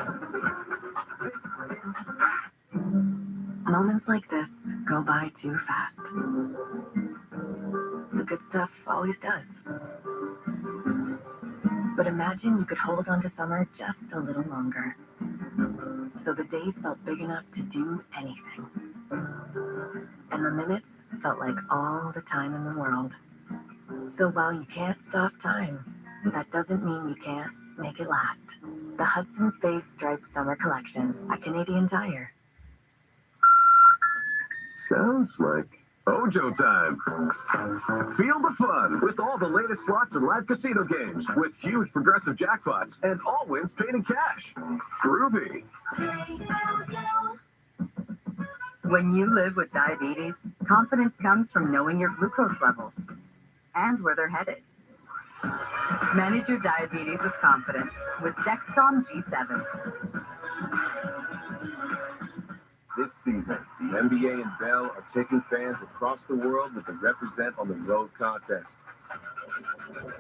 Moments like this go by too fast. The good stuff always does. But imagine you could hold on to summer just a little longer. So the days felt big enough to do anything. And the minutes felt like all the time in the world. So while you can't stop time, that doesn't mean you can't make it last. The Hudson's Bay Striped Summer Collection at Canadian Tire. Sounds like Ojo time. Feel the fun with all the latest slots and live casino games with huge progressive jackpots and all wins paid in cash. Groovy. When you live with diabetes, confidence comes from knowing your glucose levels and where they're headed. Manage your diabetes with confidence with Dexcom G7. This season, the NBA and Bell are taking fans across the world with the Represent on the Road contest.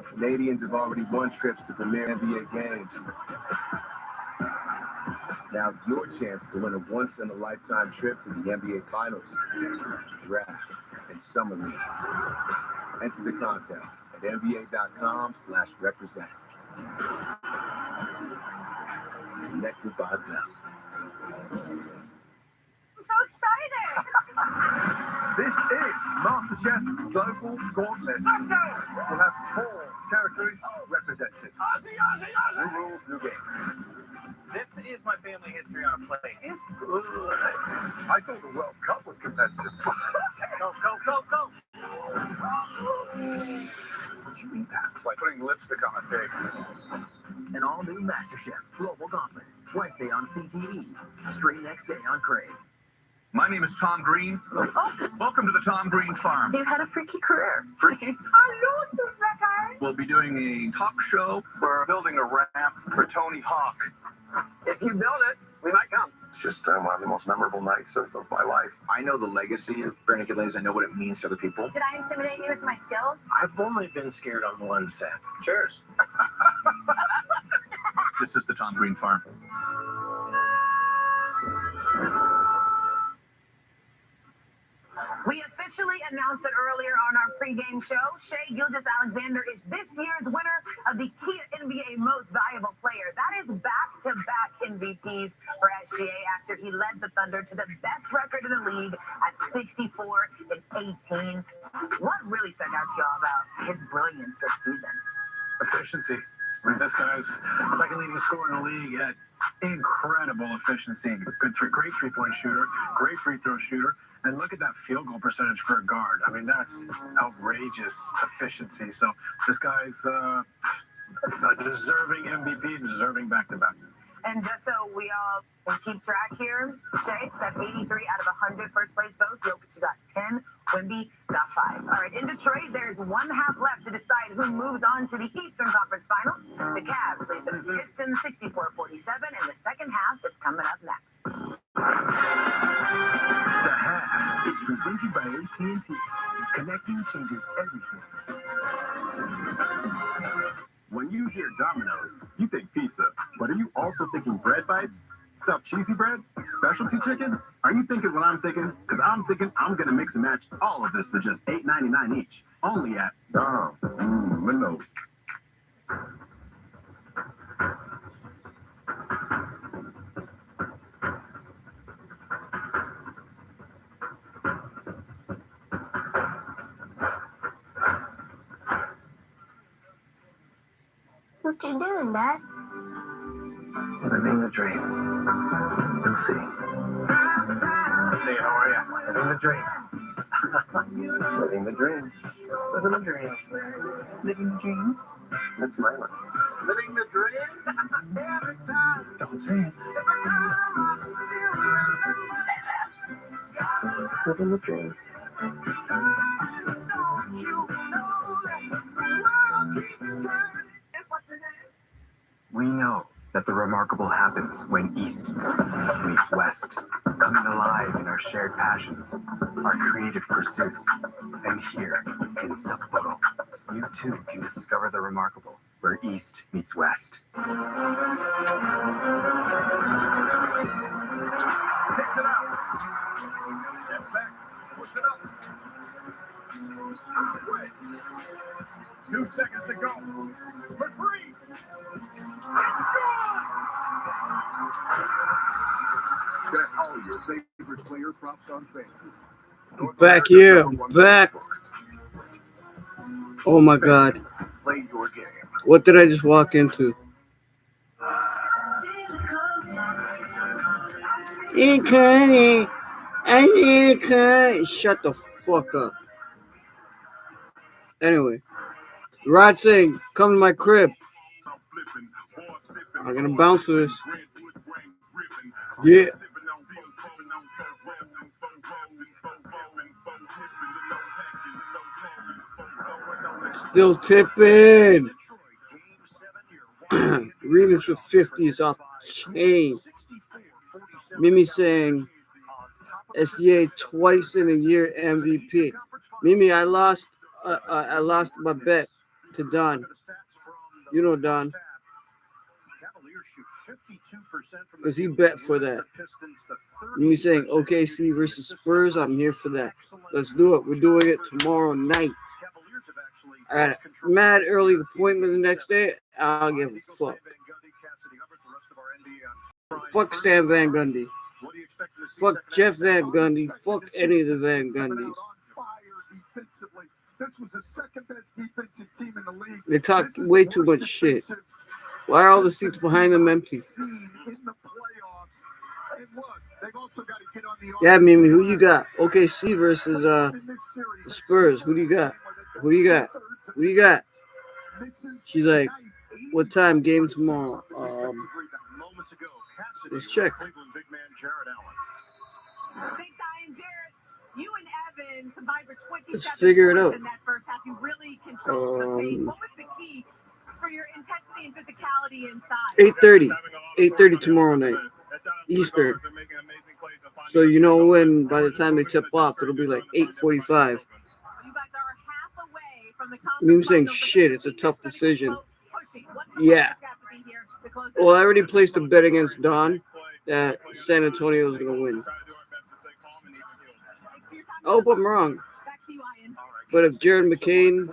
Canadians have already won trips to premier NBA games. Now's your chance to win a once-in-a-lifetime trip to the NBA Finals, Draft, and Summer League. Enter the contest at nba.com/represent. Connected by Bell. So excited! This is MasterChef Global Gauntlet. We'll have 4 territories represented. New rules, new game. This is my family history on a plate. It's good. I thought the World Cup was competitive. Go, go, go, go! would you eat that? It's like putting lipstick on a pig. An all-new MasterChef Global Gauntlet. Wednesday on CTE. Stream next day on Crave. My name is Tom Green. Welcome to the Tom Green Farm. You had a freaky career. Freaky? We'll be doing a talk show. We're building a ramp for Tony Hawk. If you build it, we might come. It's just one of the most memorable nights of my life. I know the legacy of Bare Naked Ladies. I know what it means to other people. Did I intimidate you with my skills? I've only been scared on one set. Cheers. This is the Tom Green Farm. We officially announced it earlier on our pregame show. Shai Gilgeous-Alexander is this year's winner of the Kia NBA Most Valuable Player. That is back-to-back MVPs for SGA after he led the Thunder to the best record in the league at 64-18. What really stuck out to y'all about his brilliance this season? Efficiency. I mean, this guy's second leading scorer in the league at incredible efficiency. Great three-point shooter, great free throw shooter. And look at that field goal percentage for a guard. I mean, that's outrageous efficiency. So this guy's a deserving MVP, deserving back-to-back. And just so we all can keep track here, Shai got 83 out of 100 first-place votes. Jokic got 10. Wemby got 5. All right, in Detroit, there's 1 half left to decide who moves on to the Eastern Conference Finals. The Cavs lead the Pistons 64-47, and the second half is coming up next. The Half is presented by AT&T. Connecting changes everything. When you hear Domino's, you think pizza. But are you also thinking bread bites? Stuffed cheesy bread? Specialty chicken? Are you thinking what I'm thinking? Because I'm thinking I'm going to mix and match all of this for just $8.99 each. Only at Domino's. What you doing, Dad? Living the dream. You'll see. Hey, how are you? Living the dream. Living the dream. Living the dream. Living the dream. That's my one. Living the dream. Don't say it. Living the dream. We know that the remarkable happens when East meets West, coming alive in our shared passions, our creative pursuits. And here in Sapporo, you too can discover the remarkable where East meets West. Takes it out. Step back. Push it up. Way. 2 seconds to go. For 3. It's gone! Bet all your favorite player props on FanDuel. Back here. Back. Oh my God. Play your game. What did I just walk into? Shut the fuck up. Anyway, Rod saying, come to my crib. I'm gonna bounce to this. Yeah. Still tipping. Remix with 50s off the chain. Mimi saying SGA twice in a year MVP. Mimi, I lost my bet to Don. You know Don. Because he bet for that. Mimi saying OKC versus Spurs. I'm here for that. Let's do it. We're doing it tomorrow night. I got a mad early appointment the next day. I don't give a fuck. Fuck Stan Van Gundy. Fuck Jeff Van Gundy. Fuck any of the Van Gundys. This was the second best defensive team in the league. They talk way too much shit. Why are all the seats behind them empty? Yeah, Mimi, who you got? OKC versus Spurs. Who do you got? Who do you got? Who do you got? She's like, what time? Game tomorrow. Let's check. You and Evan combined for 27 Let's figure it out. in that first half. You really controlled the pace. What was the key for your intensity and physicality inside? 8:30. 8:30 tomorrow night. Eastern. So you know when by the time they tip off, it'll be like 8:45. You guys are half away from the Me saying shit, it's a tough decision. Yeah. Well, I already placed a bet against Don that San Antonio is gonna win. I hope I'm wrong. But if Jared McCain,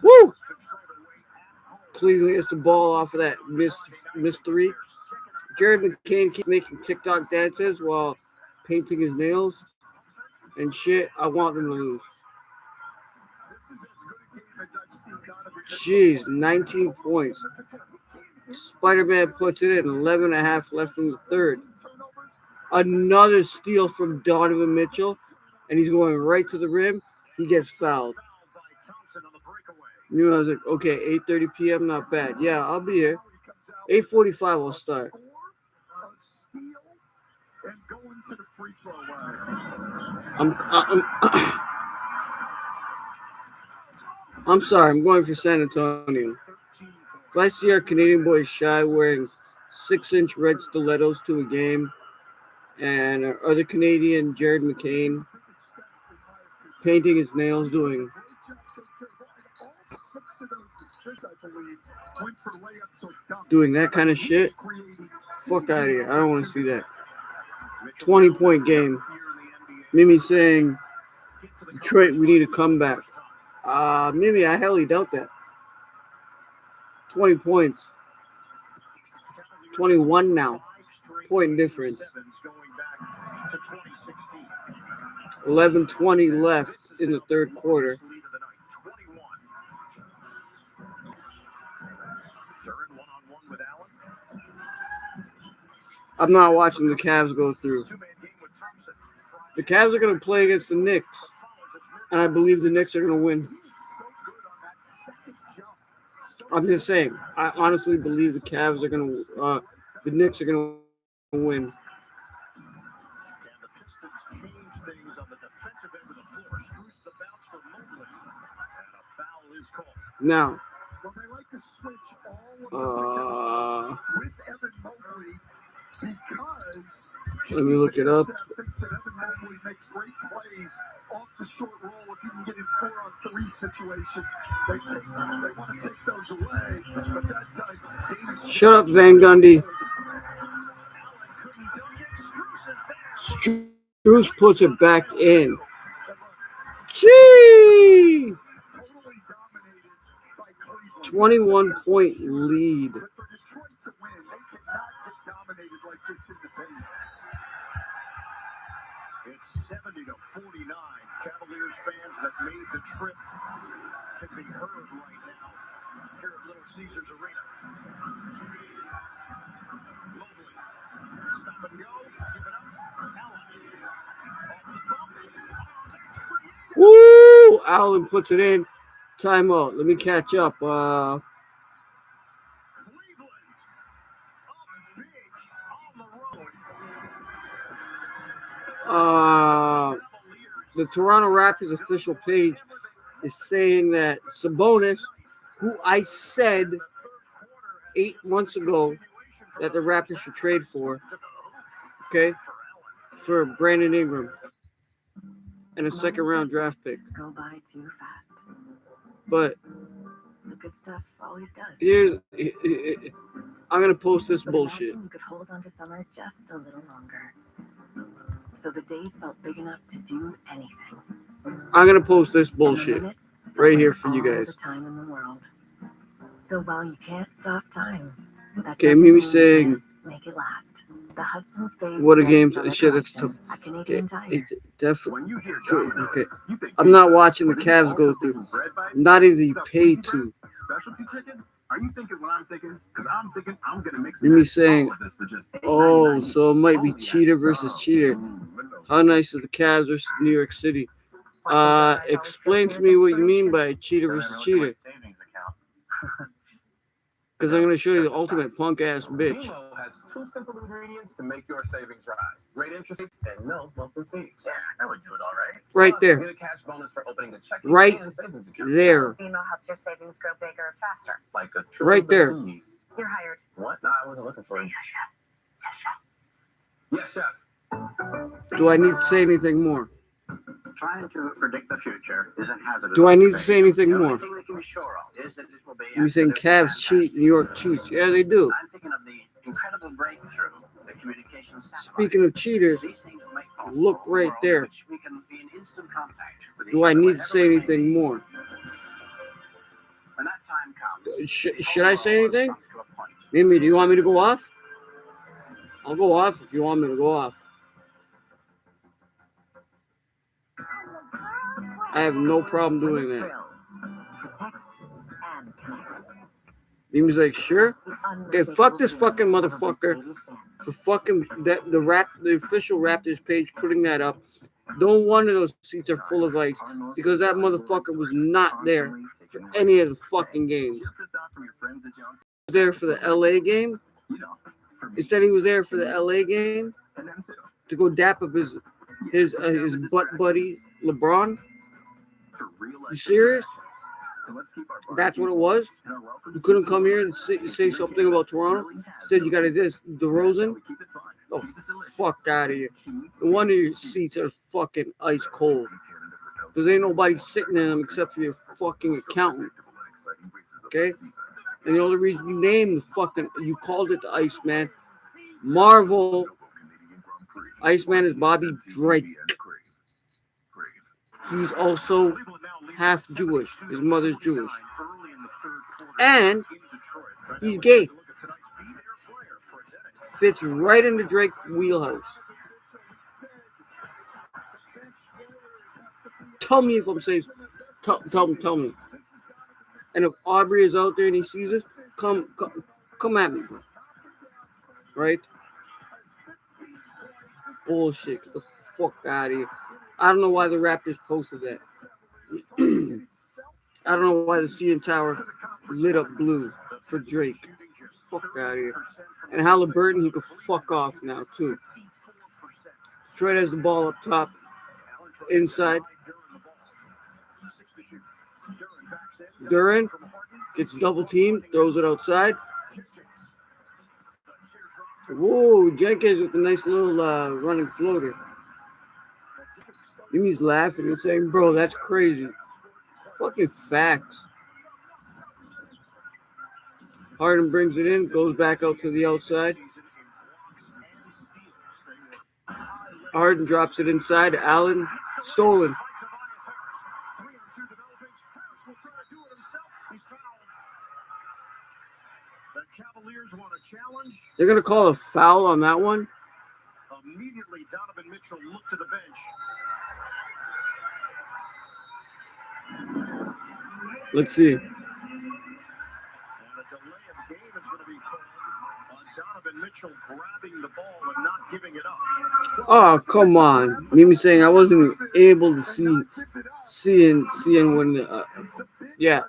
woo! Cleveland gets the ball off of that missed three. Jared McCain keeps making TikTok dances while painting his nails and shit. I want them to lose. Jeez, 19 points. Spider-Man puts it in, 11.5 left in the third. Another steal from Donovan Mitchell, and he's going right to the rim. He gets fouled. You know, I was like, okay, 8:30 p.m., not bad. Yeah, I'll be here. 8:45 I'll start. I'm sorry, I'm going for San Antonio. If I see our Canadian boy Shy wearing 6-inch red stilettos to a game, and our other Canadian, Jared McCain, painting his nails, doing that kind of shit, fuck out of here. I don't want to see that. 20-point game. Mimi saying, Detroit, we need a comeback. Mimi, I highly doubt that. 20 points. 21 now. Point difference. 11:20 left in the third quarter. I'm not watching the Cavs go through. The Cavs are going to play against the Knicks, and I believe the Knicks are going to win. I'm just saying, I honestly believe the Cavs are going to, the Knicks are going to win. Now, let me look it up. Shut up, Van Gundy. Strus puts it back in. Gee! 21-point lead. It's 70-49. Cavaliers fans that made the trip can be heard right now here at Little Caesars Arena. Mobley, stop and go, give it up. Allen, Woo! Allen puts it in. Timeout. Let me catch up. Cleveland up big on the road. The Toronto Raptors official page is saying that Sabonis, who I said 8 months ago that the Raptors should trade for, okay, for Brandon Ingram and a second-round draft pick. Go by too fast. But the good stuff always does. I'm gonna post this but bullshit. You could hold on to summer just a little longer, so the days felt big enough to do anything. I'm gonna post this bullshit right here for you guys. The time in the world. So while you can't stop time, that Okay, doesn't Mimi mean you saying, can't make it last. The Hudson's Bay. what a game! Shit, that's tough. A Canadian Tire. Definitely. Okay, I'm not watching the Cavs go through. Not even paid to. Specialty chicken? Are you thinking what I'm thinking? Because I'm thinking I'm gonna mix Mimi saying, oh, so it might be cheater versus cheater. How nice is the Cavs versus New York City? Explain to me what you mean by cheater versus cheater. Because I'm going to show you the ultimate punk ass bitch. BMO has 2 simple ingredients to make your savings rise: great interest rates and no monthly fees. Yeah, that would do it all right. Right Plus, there. get a cash bonus for opening a checking Right and savings account. there. BMO helps your savings grow bigger faster. Like a triple Right there. beast. You're hired. What? No, I wasn't looking for it. Yes, chef. Do I need to say anything more? Trying to predict the future is a hazardous. Do I need to say anything The only more? thing we can be sure of is that it will be You saying Cavs cheat, New York cheats. Yeah, they do. I'm thinking of the incredible breakthrough, the communications satellite. Speaking of cheaters, These things will make possible look a right world there. in which we can be in instant contact with Do each I other need to wherever say we may anything be. more? When that time comes, Should I say anything? come to a point. Mimi, do you want me to go off? I'll go off if you want me to go off. I have no problem doing that. Protects and connects. Mimi's like, sure. Okay, fuck this fucking motherfucker for fucking the official Raptors page putting that up. No one of those seats are full of ice because that motherfucker was not there for any of the fucking games. There for the LA game. Instead, he was there for the LA game to go dap up his butt buddy LeBron. You serious? That's what it was? You couldn't come here and say something about Toronto? Instead, you got this, DeRozan? Oh, fuck out of here. No wonder your seats are fucking ice cold. Because ain't nobody sitting in them except for your fucking accountant. Okay? And the only reason you named you called it the Iceman. Marvel Iceman is Bobby Drake. He's also half Jewish. His mother's Jewish. And he's gay. Fits right into Drake's wheelhouse. Tell me if I'm saying. Tell me. And if Aubrey is out there and he sees us, come at me, bro. Right? Bullshit. Get the fuck out of here. I don't know why the Raptors posted that. I don't know why the CN Tower lit up blue for Drake. Fuck out of here. And Halliburton, he could fuck off now, too. Detroit has the ball up top, inside. Duran gets double teamed, throws it outside. Whoa, Jenkins with a nice little running floater. Jimmy's laughing and saying, bro, that's crazy. Fucking facts. Harden brings it in, goes back out to the outside. Harden drops it inside. Allen, stolen. They're going to call a foul on that one. Immediately, Donovan Mitchell looked to the bench. Let's see. And a delay of game is going to be called on Donovan Mitchell grabbing the ball and not giving it up. Oh, come on. Mimi saying I wasn't able to seeing when yeah.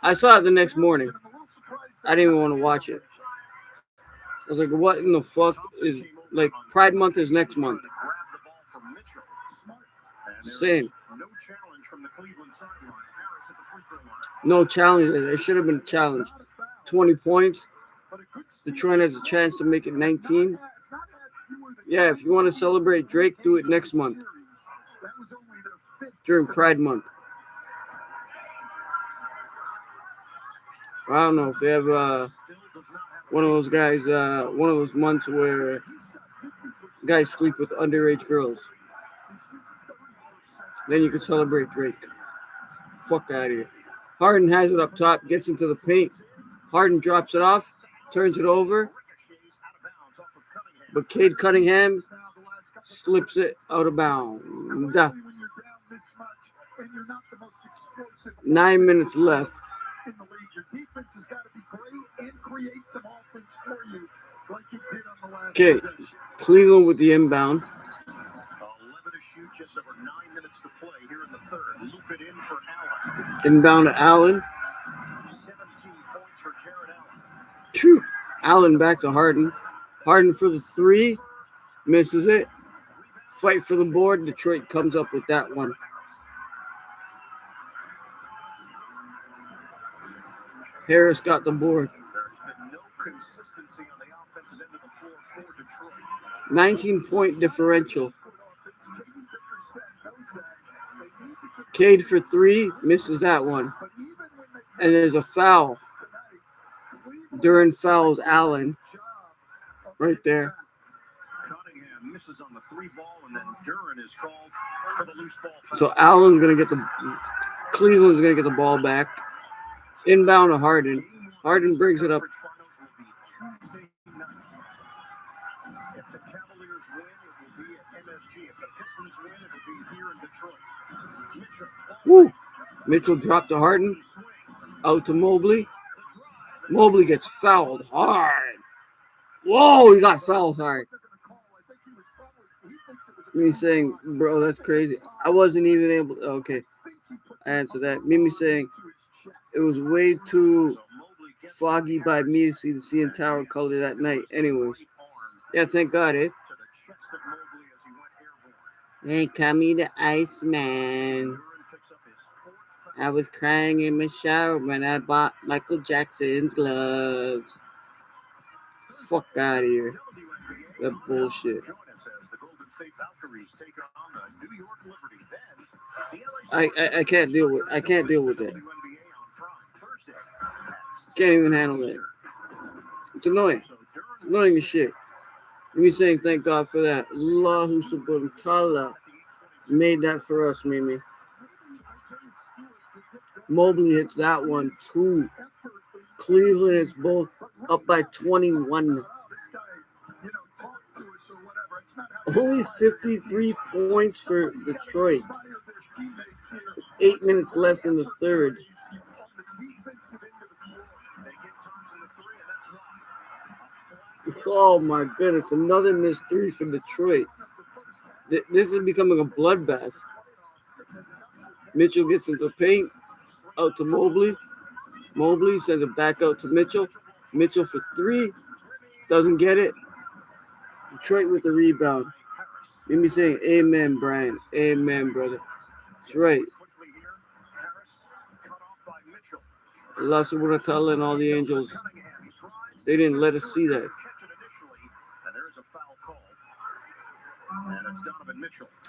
I saw it the next morning. I didn't even want to watch it. I was like, what in the fuck is, like, Pride Month is next month. Same. No challenge. There should have been a challenge. 20 points. Detroit has a chance to make it 19. Yeah, if you want to celebrate Drake, do it next month. During Pride Month. I don't know if they have one of those guys, one of those months where guys sleep with underage girls. Then you can celebrate Drake. Fuck out of here. Harden has it up top, gets into the paint. Harden drops it off, turns it over. But Cade Cunningham slips it out of bounds. 9 minutes left. Okay, Cleveland with the inbound. 11 to shoot, just over 9 minutes to play here in the third. Loop it in for Allen. Inbound to Allen. 17 points for Jared Allen. Allen back to Harden. Harden for the three. Misses it. Fight for the board. Detroit comes up with that one. Harris got the board. 19-point differential. Cade for three. Misses that one. And there's a foul. Duran fouls Allen. Right there. Cunningham misses on the three ball, and then Duran is called for the loose ball. So Allen's going to get Cleveland's going to get the ball back. Inbound to Harden. Harden brings it up. If the Cavaliers win, it will be at MSG. If the Pistons win, it will be here in Detroit. Woo! Mitchell dropped to Harden. Out to Mobley. Mobley gets fouled hard. Whoa, he got fouled hard. Me saying, bro, that's crazy. I wasn't even able to. Okay, I answer that. Mimi saying it was way too foggy by me to see the CN Tower color that night. Anyways, yeah, thank God, eh? Hey, call me the Iceman. I was crying in my shower when I bought Michael Jackson's gloves. Fuck out of here. That bullshit. I can't deal with that. Can't even handle that. It's annoying. It's annoying as shit. Me saying thank God for that. Allahu subhanahu wa ta'ala made that for us, Mimi. Mobley hits that one too. Cleveland is both up by 21. Only 53 points for Detroit. 8 minutes left in the third. Oh my goodness, another missed three for Detroit. This is becoming a bloodbath. Mitchell gets into the paint. Out to Mobley. Mobley sends it back out to Mitchell. Mitchell for three. Doesn't get it. Detroit with the rebound. Mimi saying, amen, Brian. Amen, brother. That's right. Allah subhanahu wa ta'ala and all the angels, they didn't let us see that.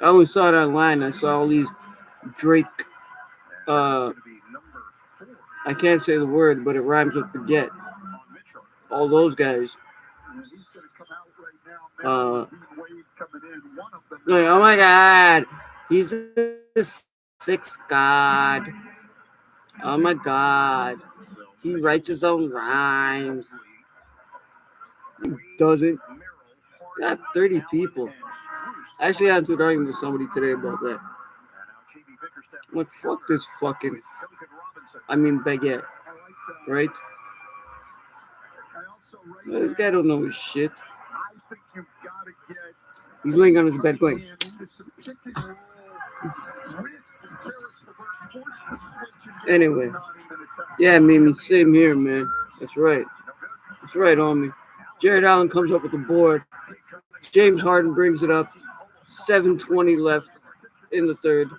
I only saw it online. I saw all these Drake, I can't say the word, but it rhymes with forget. All those guys. Oh my God. He's the sixth God. Oh my God. He writes his own rhymes. He doesn't. Got 30 people. I actually had to argue with somebody today about that. I'm like, fuck this fucking, baguette. Right? This guy don't know his shit. He's laying on his bed going. Anyway. Yeah, Mimi, same here, man. That's right. That's right, homie. Jared Allen comes up with the board. James Harden brings it up. 7:20 left in the third.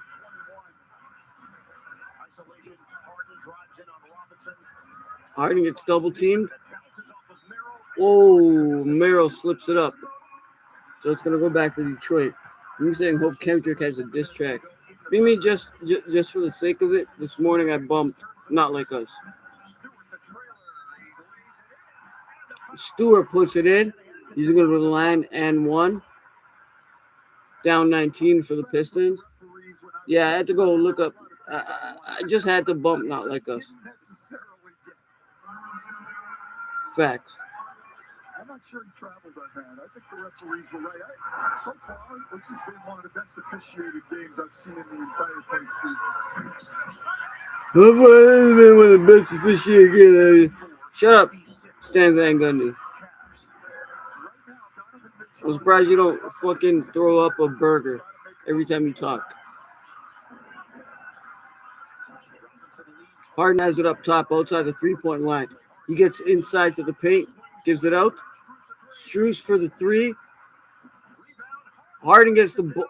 Harden gets double teamed. Oh, Merrill slips it up. So it's going to go back to Detroit. I'm saying hope Kendrick has a diss track. Mimi, just for the sake of it, this morning I bumped Not Like Us. Stewart puts it in. He's going to go to the line and one. Down 19 for the Pistons. Yeah, I had to go look up. I just had to bump Not Like Us. Facts. I'm not sure he traveled that bad. I think the referees were right. So far, this has been one of the best officiated games I've seen in the entire postseason. So far, this has been one of the best officiated games. Shut up, Stan Van Gundy. I'm surprised you don't fucking throw up a burger every time you talk. Harden has it up top outside the three-point line. He gets inside to the paint. Gives it out. Strus for the 3. Harden gets the ball.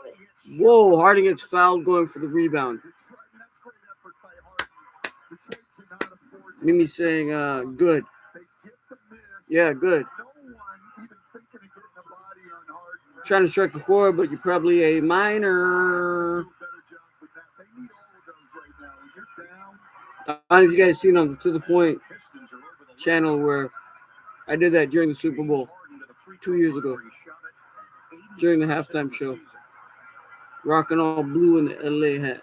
Whoa, Harden gets fouled going for the rebound. Mimi saying, good. Yeah, good. Trying to strike a chord, but you're probably a minor. As you guys seen on the To The Point channel where I did that during the Super Bowl 2 years ago. During the halftime show. Rocking all blue in the LA hat.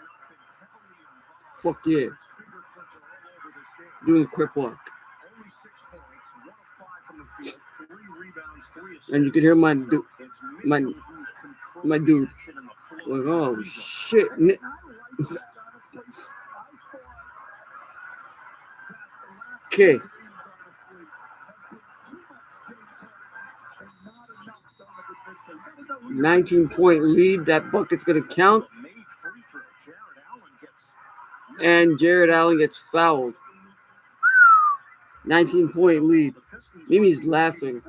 Fuck yeah. Doing the crip walk. And you can hear my dude like, oh shit. Okay. 19-point lead. That bucket's gonna count. And Jared Allen gets fouled. 19-point lead. Mimi's laughing.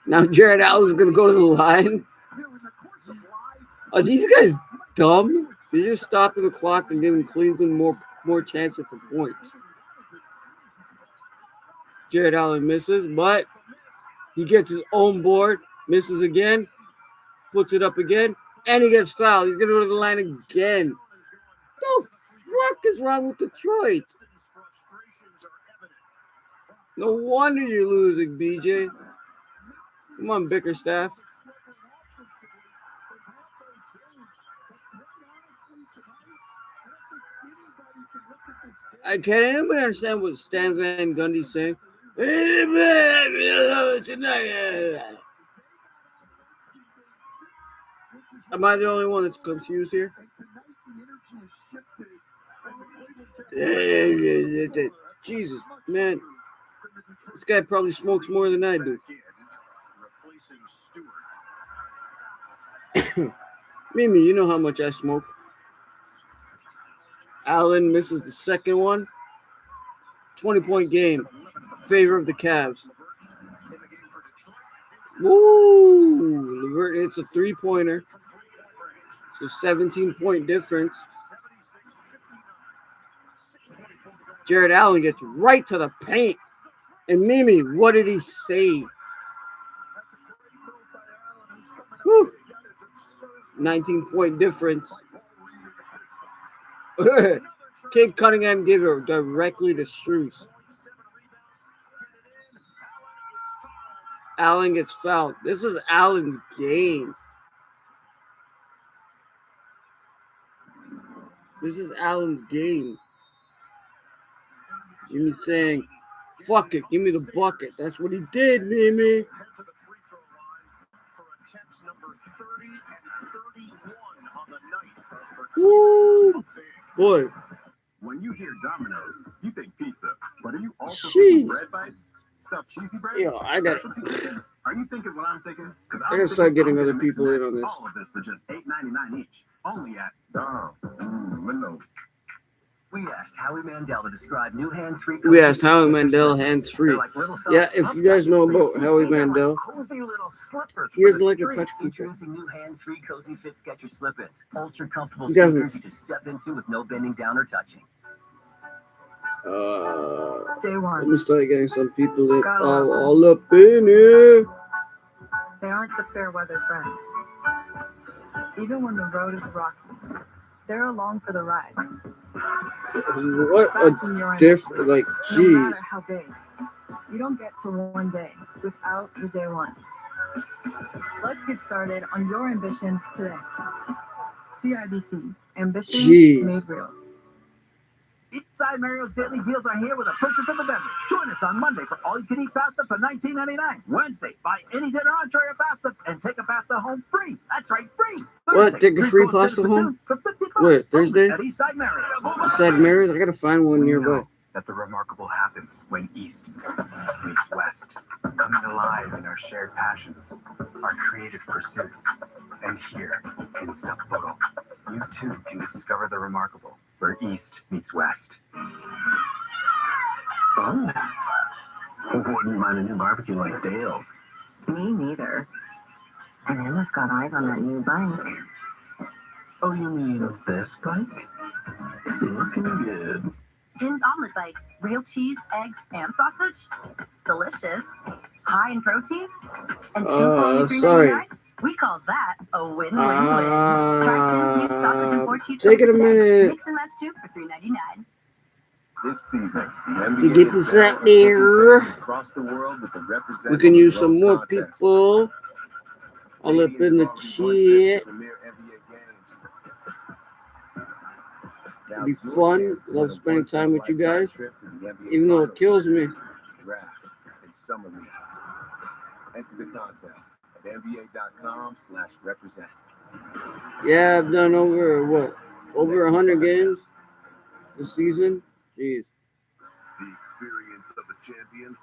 Now Jared Allen's gonna go to the line. Are these guys dumb? They're just stopping the clock and giving Cleveland more chances for points. Jared Allen misses, but he gets his own board, misses again, puts it up again, and he gets fouled. He's gonna go to the line again. What the fuck is wrong with Detroit? No wonder you're losing, BJ. Come on, Bickerstaff. Can anybody understand what Stan Van Gundy's saying? Am I the only one that's confused here? Jesus, man. This guy probably smokes more than I do. Mimi, you know how much I smoke. Allen misses the second one. 20-point game. Favor of the Cavs. Woo! LeVert hits a 3-pointer. So 17-point difference. Jared Allen gets right to the paint. And Mimi, what did he say? Woo! 19-point difference. Kid Cunningham gave it directly to Strus. Allen gets fouled. This is Allen's game. This is Allen's game. Jimmy saying, fuck it, give me the bucket. That's what he did, Mimi. Woo! Boy. When you hear Domino's, you think pizza. But are you also thinking bread bites? Stuffed cheesy bread? Yo, I got it. Are you thinking what I'm thinking? I gotta start getting other people in on this. All of this for just $8.99 each. Only at Window. We asked Howie Mandel to describe new hands-free. We asked Howie Mandel hands-free. Yeah, if you guys know about Howie Mandel, he doesn't like to touch people. Introducing new hands-free cozy fit Skechers slip-ins. Ultra comfortable sneakers you can step into with no bending down or touching. Day one. Let me start getting some people in. All up in here. They aren't the fair weather friends. Even when the road is rocky, they're along for the ride. What a difference. Like, no geez. matter how big, you don't get to one day without the day ones. Let's get started on your ambitions today. CIBC, ambitions made real. Eastside Mario's Daily Deals are here with a purchase of a beverage. Join us on Monday for all-you-can-eat pasta for $19.99. Wednesday, buy any dinner, entree, or pasta and take a pasta home free. That's right, free. What? Take a free pasta home? Wait, Thursday? At Eastside Mario's. Eastside Mario's? I gotta find one nearby. That the remarkable happens when East meets West, coming alive in our shared passions, our creative pursuits, and here in Sapporo, You too can discover the remarkable where East meets West. Oh. Wouldn't mind a new barbecue like Dale's. Me neither. And Emma's got eyes on that new bike. Oh, you mean this bike? Looking good. Tim's omelet bikes, real cheese, eggs, and sausage. It's delicious. High in protein. And two for only $3.99. We call that a win-win-win. Try Tim's new sausage and 4 cheese. Take it a minute. Mix and match 2 for $3.99. This season, the To NBA get this out there, across the world with the representative we can use some more contest. people. All up in the chat. It'll be fun. Love spending time with you guys, even though it kills me. Draft and summer league. Enter the contest at nba.com/represent. Yeah, I've done over 100 games this season. Jeez. The experience of a champion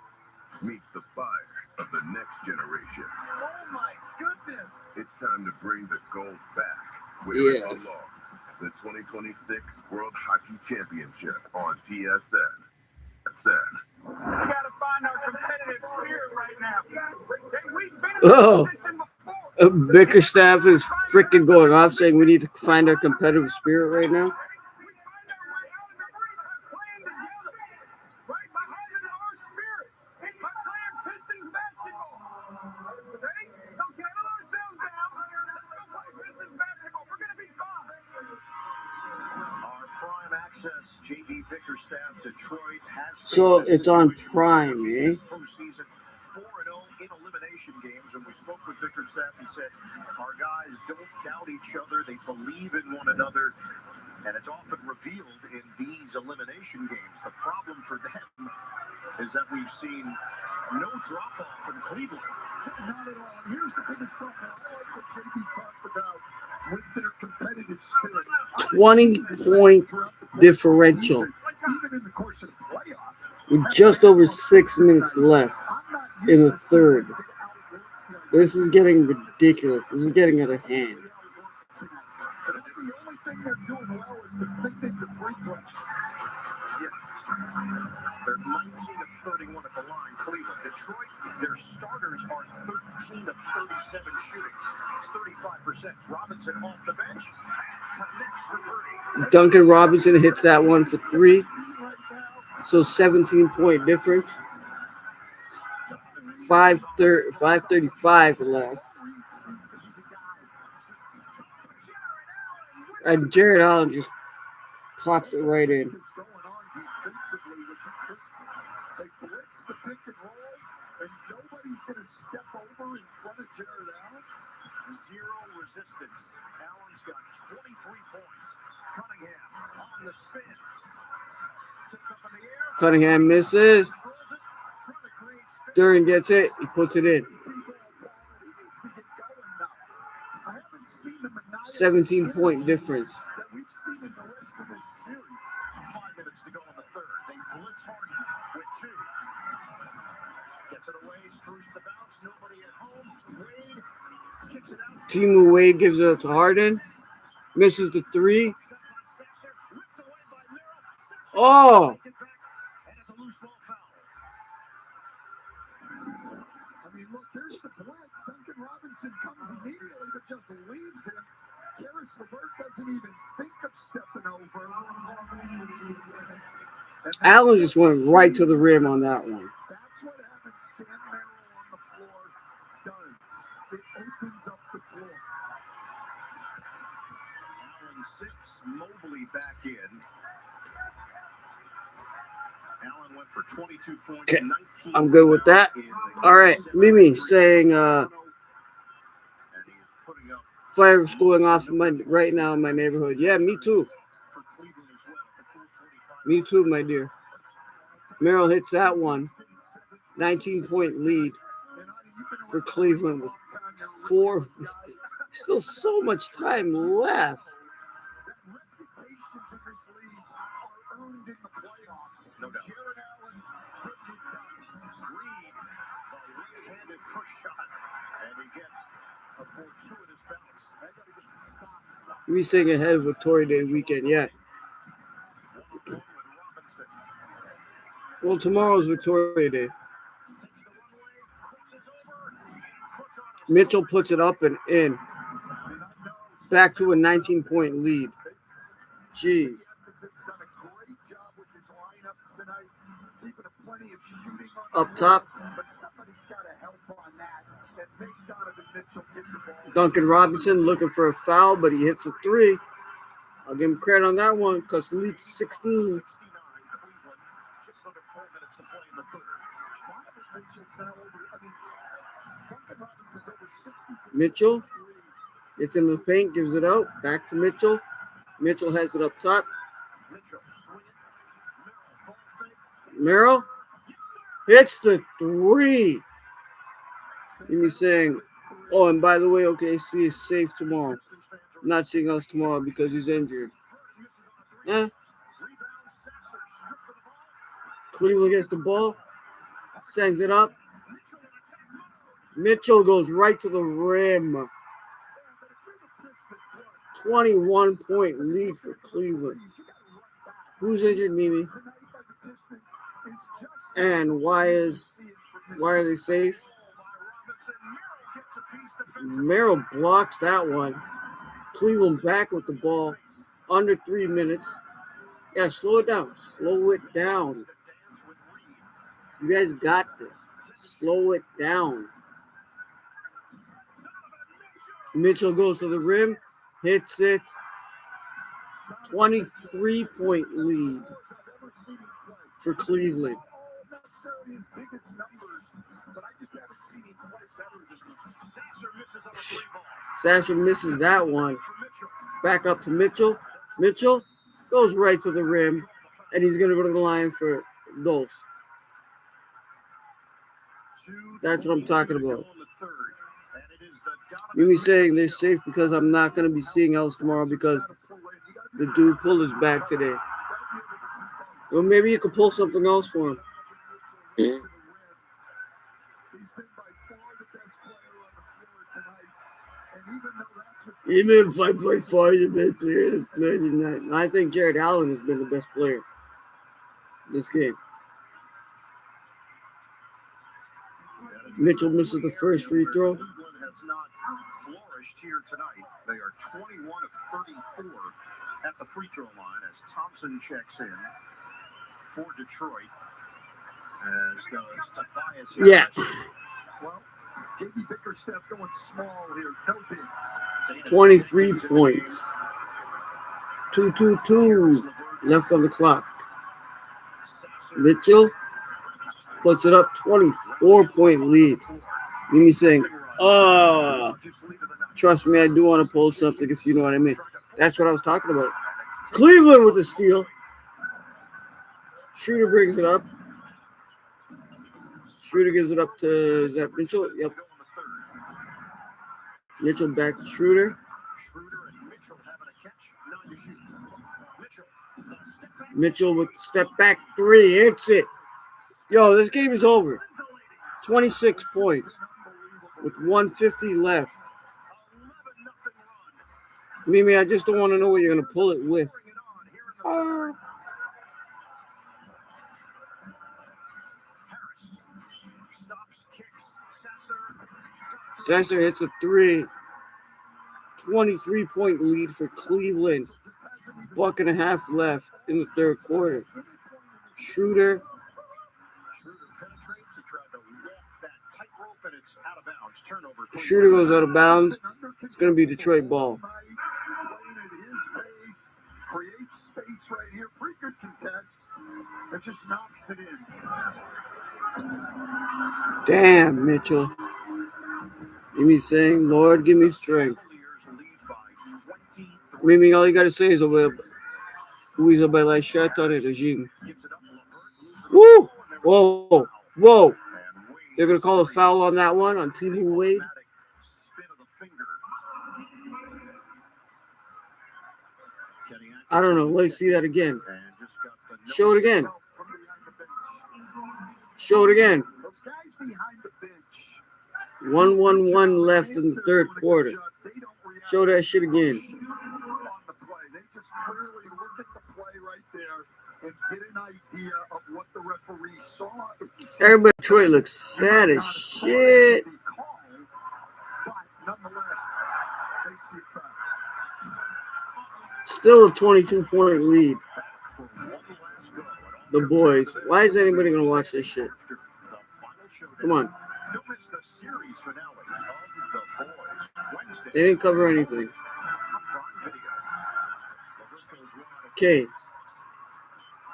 meets the fire of the next generation. Oh my goodness! It's time to bring the gold back where it belongs. The 2026 World Hockey Championship on TSN. We gotta find our competitive spirit right now. We've been in Oh, this position before. Bickerstaff is freaking going off saying we need to find our competitive spirit right now. So it's on Prime, eh? Postseason 4-0 in elimination games, and we spoke with Bickerstaff and said our guys don't doubt each other, they believe in one another, and it's often revealed in these elimination games. The problem for them is that we've seen no drop-off from Cleveland. Not at all. Here's the biggest problem. I like what JB talked about with their competitive spirit. 20-point differential. Even in the course of the playoffs, With just over 6 minutes left in the third. This is getting ridiculous. This is getting out of hand. the only thing they're doing well is defending the free throws. They're 19 of 31 at the line, Cleveland. Detroit, their starters are 13 of 37 shooting. It's 35%. Robinson off the bench. Connects for 30. Duncan Robinson hits that one for 3. So 17-point difference. 5:35 left. And Jared Allen just pops it right in. What's going on defensively with this? They blitz the pick and roll, and nobody's going to step over in front of Jared Allen. Zero resistance. Allen's got 23 points. Cunningham on the spin. Tipped up in the air. Cunningham misses. Duran gets it. He puts it in. 17-point difference. That we've seen in the rest of this series. 5 minutes to go in the third. They blitz Harden with 2. Gets it away, screws the bounce. Nobody at home. Wade kicks it out. Timu Wade gives it up to Harden. Misses the 3. Oh! I mean, look, there's the blitz. Duncan Robinson comes immediately, but just leaves him. Karis LeVert doesn't even think of stepping over. Allen just went right to the rim on that one. That's what having Sam Merrill on the floor does. It opens up the floor. Allen 6, Mobley back in. Allen went for 22 points. Okay, 19 I'm good with that. All right, Mimi saying and he is putting up fireworks going off right now in my neighborhood. Yeah, me too. for Cleveland as well. The 4:45. Me too, my dear. Merrill hits that one. 19-point lead for Cleveland with 4. Still so much time left. Reputations in this league are earned in the playoffs. No doubt. Jared Allen put it down. Reed, a right-handed push shot, and he gets a fortuitous bounce. Me saying ahead of Victoria Day weekend, yeah. Well, tomorrow's Victoria Day. Mitchell puts it up and in. Back to a 19-point lead. Gee. Up top. Duncan Robinson looking for a foul, but he hits a three. I'll give him credit on that one because the lead's 16. Mitchell gets in the paint, gives it out. Back to Mitchell. Mitchell has it up top. Merrill hits the three. You be saying, oh, and by the way, OKC is safe tomorrow. I'm not seeing us tomorrow because he's injured. Cleveland gets the ball, sends it up. Mitchell goes right to the rim. 21-point lead for Cleveland. Who's injured, Mimi? And why are they safe? Merrill blocks that one. Cleveland back with the ball. Under 3 minutes. Yeah, slow it down. Slow it down. You guys got this. Slow it down. Mitchell goes to the rim. Hits it. 23-point lead for Cleveland. Sasser misses that one. Back up to Mitchell. Mitchell goes right to the rim, and he's going to go to the line for those. That's what I'm talking about. Mimi saying they're safe because I'm not going to be seeing Ellis tomorrow because the dude pulled his back today. Well, maybe you could pull something else for him. Even if I play far the best player tonight, I think Jared Allen has been the best player this game. Mitchell misses the first free throw. Cleveland has not flourished here tonight. They are 21 of 34 at the free throw line as Thompson checks in for Detroit. As goes Tobias Harris. Yeah. Well, JB Bickerstaff going small here. No bigs. 23 points. 2:22 left on the clock. Mitchell puts it up, 24-point lead. Mimi saying, trust me, I do want to pull something if you know what I mean. That's what I was talking about. Cleveland with a steal. Schroeder brings it up. Schroeder gives it up to, is that Mitchell? Yep. Mitchell back to Schroeder. Mitchell with step back three. Hits it. Yo, this game is over. 26 points with 150 left. Mimi, I just don't want to know what you're going to pull it with. Sasser hits a three. 23-point lead for Cleveland. Buck and a half left in the third quarter. Schroeder. Schroeder goes out of bounds. It's going to be Detroit ball. Creates space right here. Pretty good contest. It just knocks it in. Damn, Mitchell. Mimi saying, Lord, give me strength. Mimi, all you got to say is, Luisa Bela Shata regime. Woo! Whoa! Whoa! They're going to call a foul on that one on Timu Wade. I don't know. Let's see that again. Show it again. Show it again. 1-1-1 left in the third quarter. Show that shit again. get an idea of what the referee saw. Everybody in Detroit looks sad as shit. But nonetheless, they see it back. Still a 22-point lead. The boys. Why is anybody going to watch this shit? Come on. They didn't cover anything. Okay.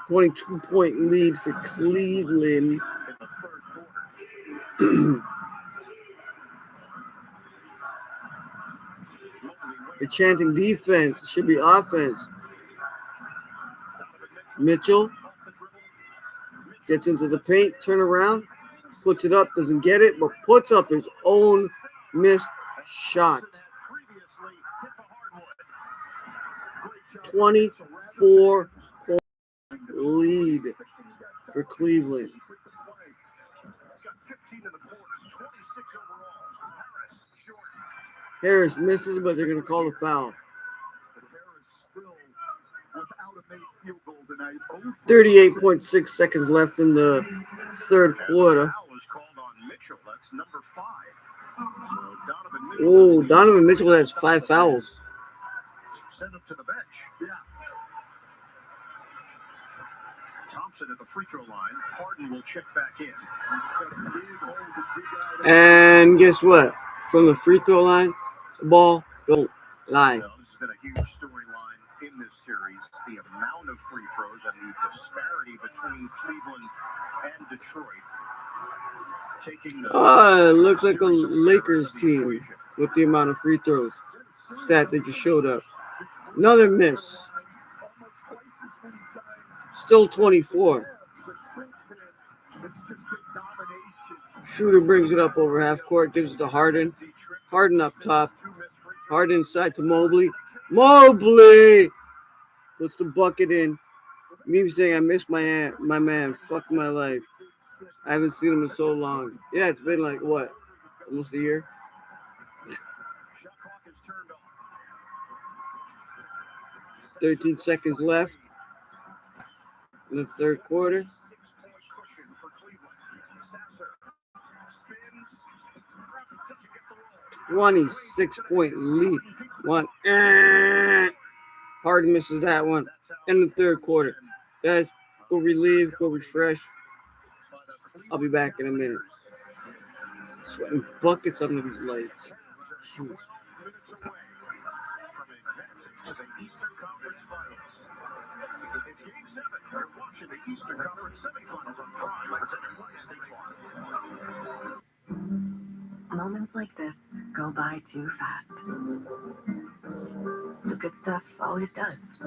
22-point lead for Cleveland. They're chanting defense. It should be offense. Mitchell gets into the paint, turn around, puts it up, doesn't get it, but puts up his own missed shot. 24-point lead for Cleveland. Harris misses, but they're going to call the foul. 38.6 seconds left in the third quarter. Oh, Donovan Mitchell has 5 fouls. Send him to the bench. Yeah. Thompson at the free throw line. Harden will check back in. And guess what? From the free throw line, the ball don't lie. Well, this has been a huge storyline in this series. The amount of free throws and the disparity between Cleveland and Detroit. It looks like a Lakers team with the amount of free throws. Stat that just showed up. Another miss. Still 24. Shooter brings it up over half court, gives it to Harden. Harden up top. Harden inside to Mobley. Mobley puts the bucket in. Me saying I miss my man. Fuck my life. I haven't seen him in so long. Yeah, it's been like what? Almost a year. 13 seconds left in the third quarter. 26-point lead. Harden misses that one in the third quarter. Guys, go relieve, go refresh. I'll be back in a minute. Sweating buckets under these lights. Jeez. Moments like this go by too fast. The good stuff always does.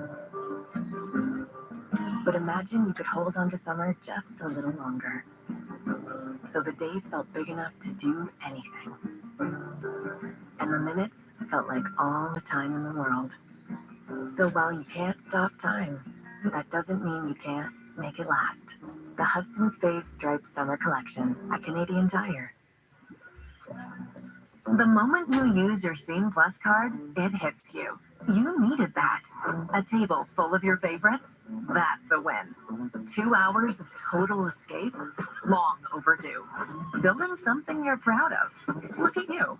But imagine you could hold on to summer just a little longer. So the days felt big enough to do anything. And the minutes felt like all the time in the world. So while you can't stop time, that doesn't mean you can't make it last. The Hudson's Bay Striped Summer Collection at Canadian Tire. The moment you use your Scene Plus card, it hits you. You needed that. A table full of your favorites? That's a win. 2 hours of total escape? Long overdue. Building something you're proud of? Look at you.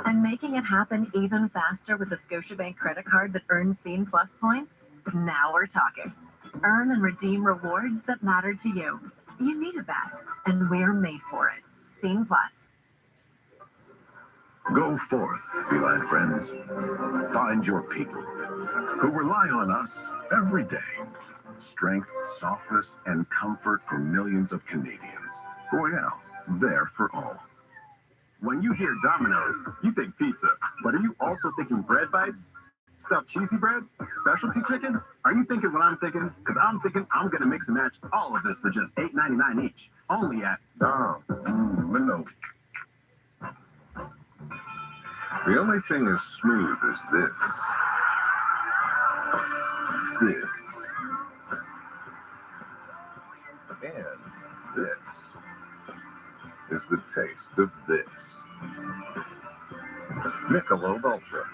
And making it happen even faster with a Scotiabank credit card that earns Scene Plus points? Now we're talking. Earn and redeem rewards that matter to you. You needed that, and we're made for it. Scene Plus. Go forth, feline friends. Find your people who rely on us every day. Strength, softness, and comfort for millions of Canadians. Royale, there for all. When you hear Domino's, you think pizza. But are you also thinking bread bites? Stuffed cheesy bread? Specialty chicken? Are you thinking what I'm thinking? Because I'm thinking I'm going to mix and match all of this for just $8.99 each. Only at no. The only thing as smooth as this and this is the taste of this. Michelob Ultra.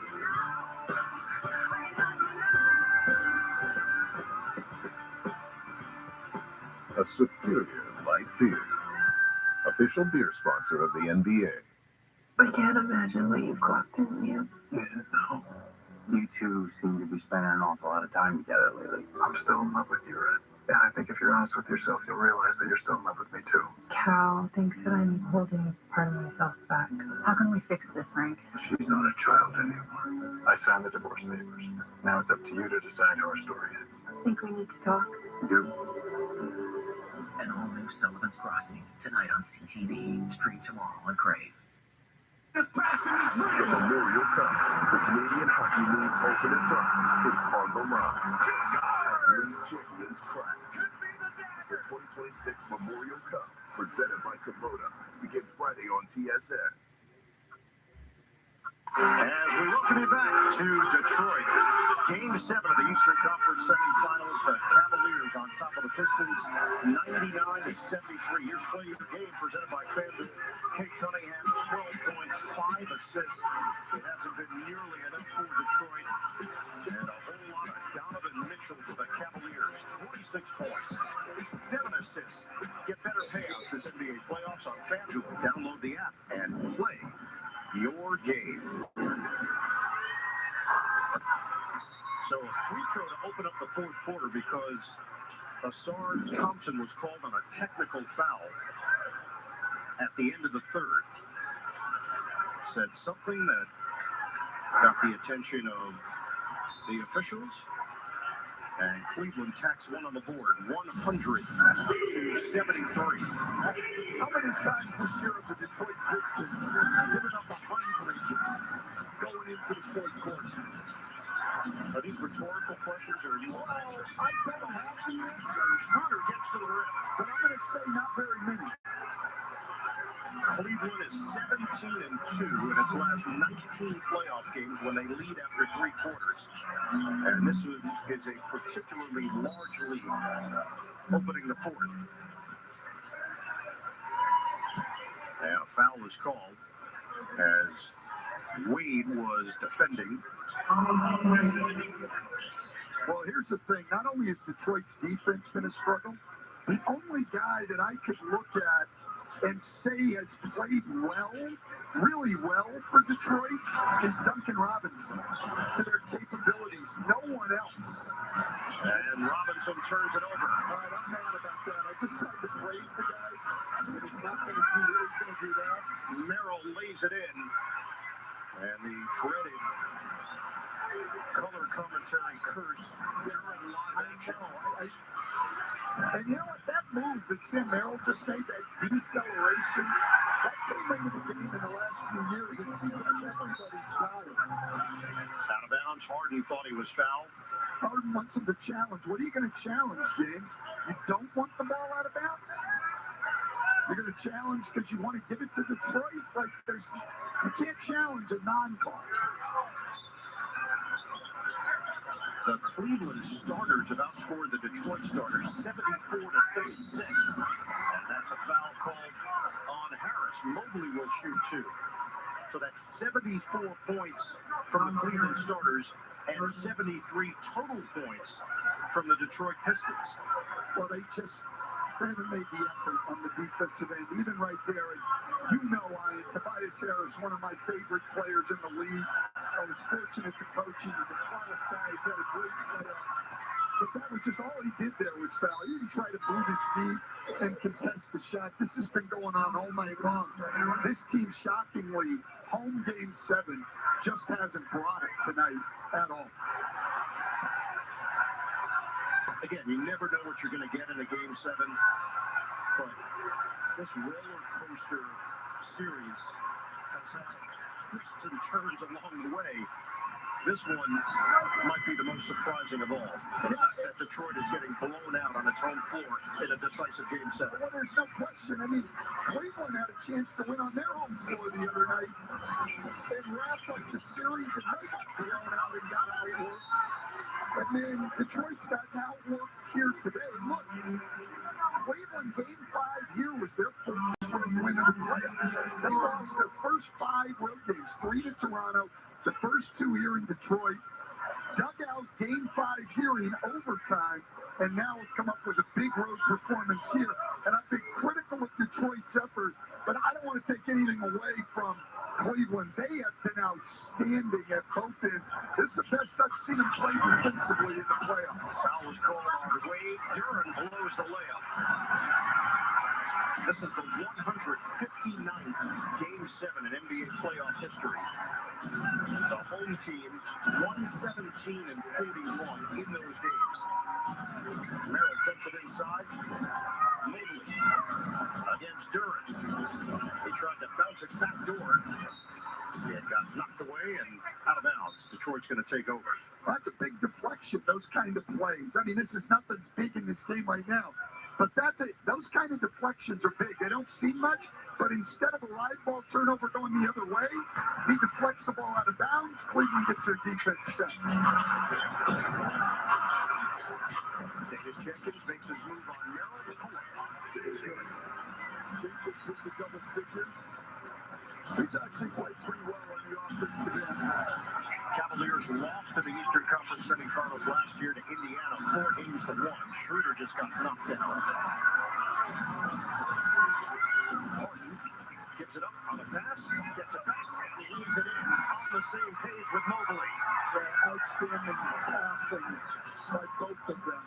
a superior light beer. Official beer sponsor of the NBA. I can't imagine what you've gone through, Liam. No. You two seem to be spending an awful lot of time together lately. I'm still in love with you, Red. And I think if you're honest with yourself, you'll realize that you're still in love with me, too. Cal thinks that I'm holding part of myself back. How can we fix this, Frank? She's not a child anymore. I signed the divorce papers. Now it's up to you to decide how our story ends. I think we need to talk. You? An all-new Sullivan's Crossing, tonight on CTV. Stream tomorrow on Crave. The Memorial Cup, the Canadian Hockey League's ultimate prize, is on the line. As league champions clash. The 2026 Memorial Cup, presented by Kubota, begins Friday on TSN. As we welcome you back to Detroit, Game 7 of the Eastern Conference semifinals. The Cavaliers on top of the Pistons, 99-73. Here's play of the game presented by FanDuel. Kate Cunningham, 12 points, 5 assists. It hasn't been nearly enough for Detroit. And a whole lot of Donovan Mitchell for the Cavaliers, 26 points, 7 assists. Get better payouts this NBA playoffs on FanDuel. Download the app and play your game. So a free throw to open up the fourth quarter because Asar Thompson was called on a technical foul at the end of the third. Said something that got the attention of the officials. And Cleveland tacks one on the board, 100-73. How many times this year have the Detroit Pistons given up 100 going into the fourth quarter? Are these rhetorical questions or are you? Well, I don't have the answer. Schroeder gets to the rim. But I'm going to say not very many. Cleveland is 17-2 in its last 19 playoff games when they lead after three quarters. And this is a particularly large lead opening the fourth. And a foul was called as Wade was defending. Well, here's the thing. Not only has Detroit's defense been a struggle, the only guy that I could look at and say has played well, really well for Detroit is Duncan Robinson. To their capabilities, no one else. And Robinson turns it over. All right, I'm mad about that. I just tried to praise the guy, and he's not going to do it. He's going to do that. Merrill lays it in. And the dreaded color commentary curse. And you know what? That move that Sam Merrill just made, that deceleration, that came into the game in the last few years. It seems like everybody's got it. Out of bounds. Harden thought he was fouled. Harden wants him to challenge. What are you going to challenge, James? You don't want the ball out of bounds? You're going to challenge because you want to give it to Detroit? Like, you can't challenge a non-call. The Cleveland starters have outscored the Detroit starters 74-36. And that's a foul called on Harris. Mobley will shoot two. So that's 74 points from the Cleveland starters and 73 total points from the Detroit Pistons. Well, they haven't made the effort on the defensive end, even right there. And you know, Tobias Harris, one of my favorite players in the league. I was fortunate to coach him. He's a class guy. He's had a great playoff. But that was just all he did there was foul. He didn't try to move his feet and contest the shot. This has been going on all night long. This team, shockingly, home game 7, just hasn't brought it tonight at all. Again, you never know what you're going to get in a game 7, but this roller coaster series has had twists and turns along the way. This one might be the most surprising of all. The fact that Detroit is getting blown out on its home floor in a decisive game 7. Well, there's no question. I mean, Cleveland had a chance to win on their home floor the other night. They wrapped up the series and they got blown out and got outworked. And then Detroit's gotten outworked here today. Look, Cleveland game 5 here was their first win of the playoffs. They lost their first 5 road games, 3 to Toronto, the first 2 here in Detroit. Dug out game 5 here in overtime and now have come up with a big road performance here. And I've been critical of Detroit's effort, but I don't want to take anything away from Cleveland. They have been outstanding at both ends. This is the best I've seen them play defensively in the playoffs. Foul was called on Wade. Duran blows the layup. This is the 159th Game 7 in NBA playoff history. The home team 117 and 41 in those games. Merrill dumps it inside. Mobley against Duran. He tried to bounce it back door. It got knocked away and out of bounds. Detroit's going to take over. Well, that's a big deflection, those kind of plays. I mean, this is nothing's big in this game right now. But those kind of deflections are big. They don't seem much, but instead of a live ball turnover going the other way, he deflects the ball out of bounds. Cleveland gets their defense set. Davis Jenkins makes his move on Merrill. It's good. Jenkins took the double figures. He's actually played pretty well on the offensive end. Cavaliers lost to the Eastern Conference semifinals last year to Indiana, 4-1. Schroeder just got knocked down. Harden gives it up on a pass, gets it back, and leaves it in. On the same page with Mobley. Outstanding passing by both of them.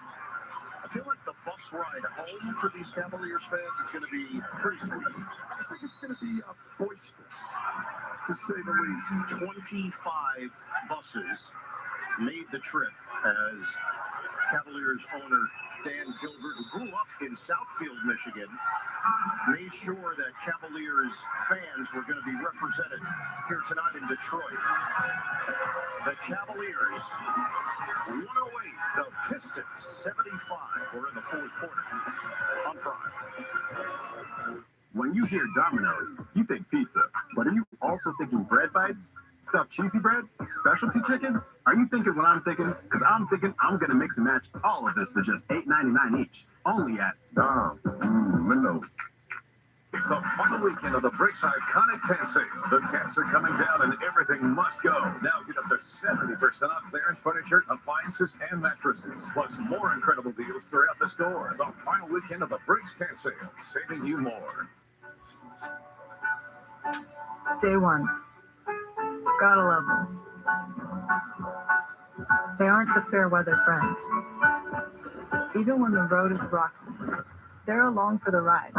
I feel like the bus ride home for these Cavaliers fans is going to be pretty sweet. I think it's going to be boisterous, to say the least. 25 buses made the trip as Cavaliers owner Dan Gilbert, who grew up in Southfield, Michigan, made sure that Cavaliers fans were going to be represented here tonight in Detroit. The Cavaliers 108, the Pistons 75. We're in the fourth quarter on Prime. When you hear Domino's, you think pizza. But are you also thinking bread bites? Stuffed cheesy bread? Specialty chicken? Are you thinking what I'm thinking? Because I'm thinking I'm going to mix and match all of this for just $8.99 each. Only at Domino's. It's the final weekend of the Bricks iconic tent sale. The tents are coming down and everything must go. Now get up to 70% off clearance furniture, appliances, and mattresses. Plus more incredible deals throughout the store. The final weekend of the Bricks tent sale, saving you more. Day ones. Gotta love them. They aren't the fair weather friends. Even when the road is rocky, they're along for the ride.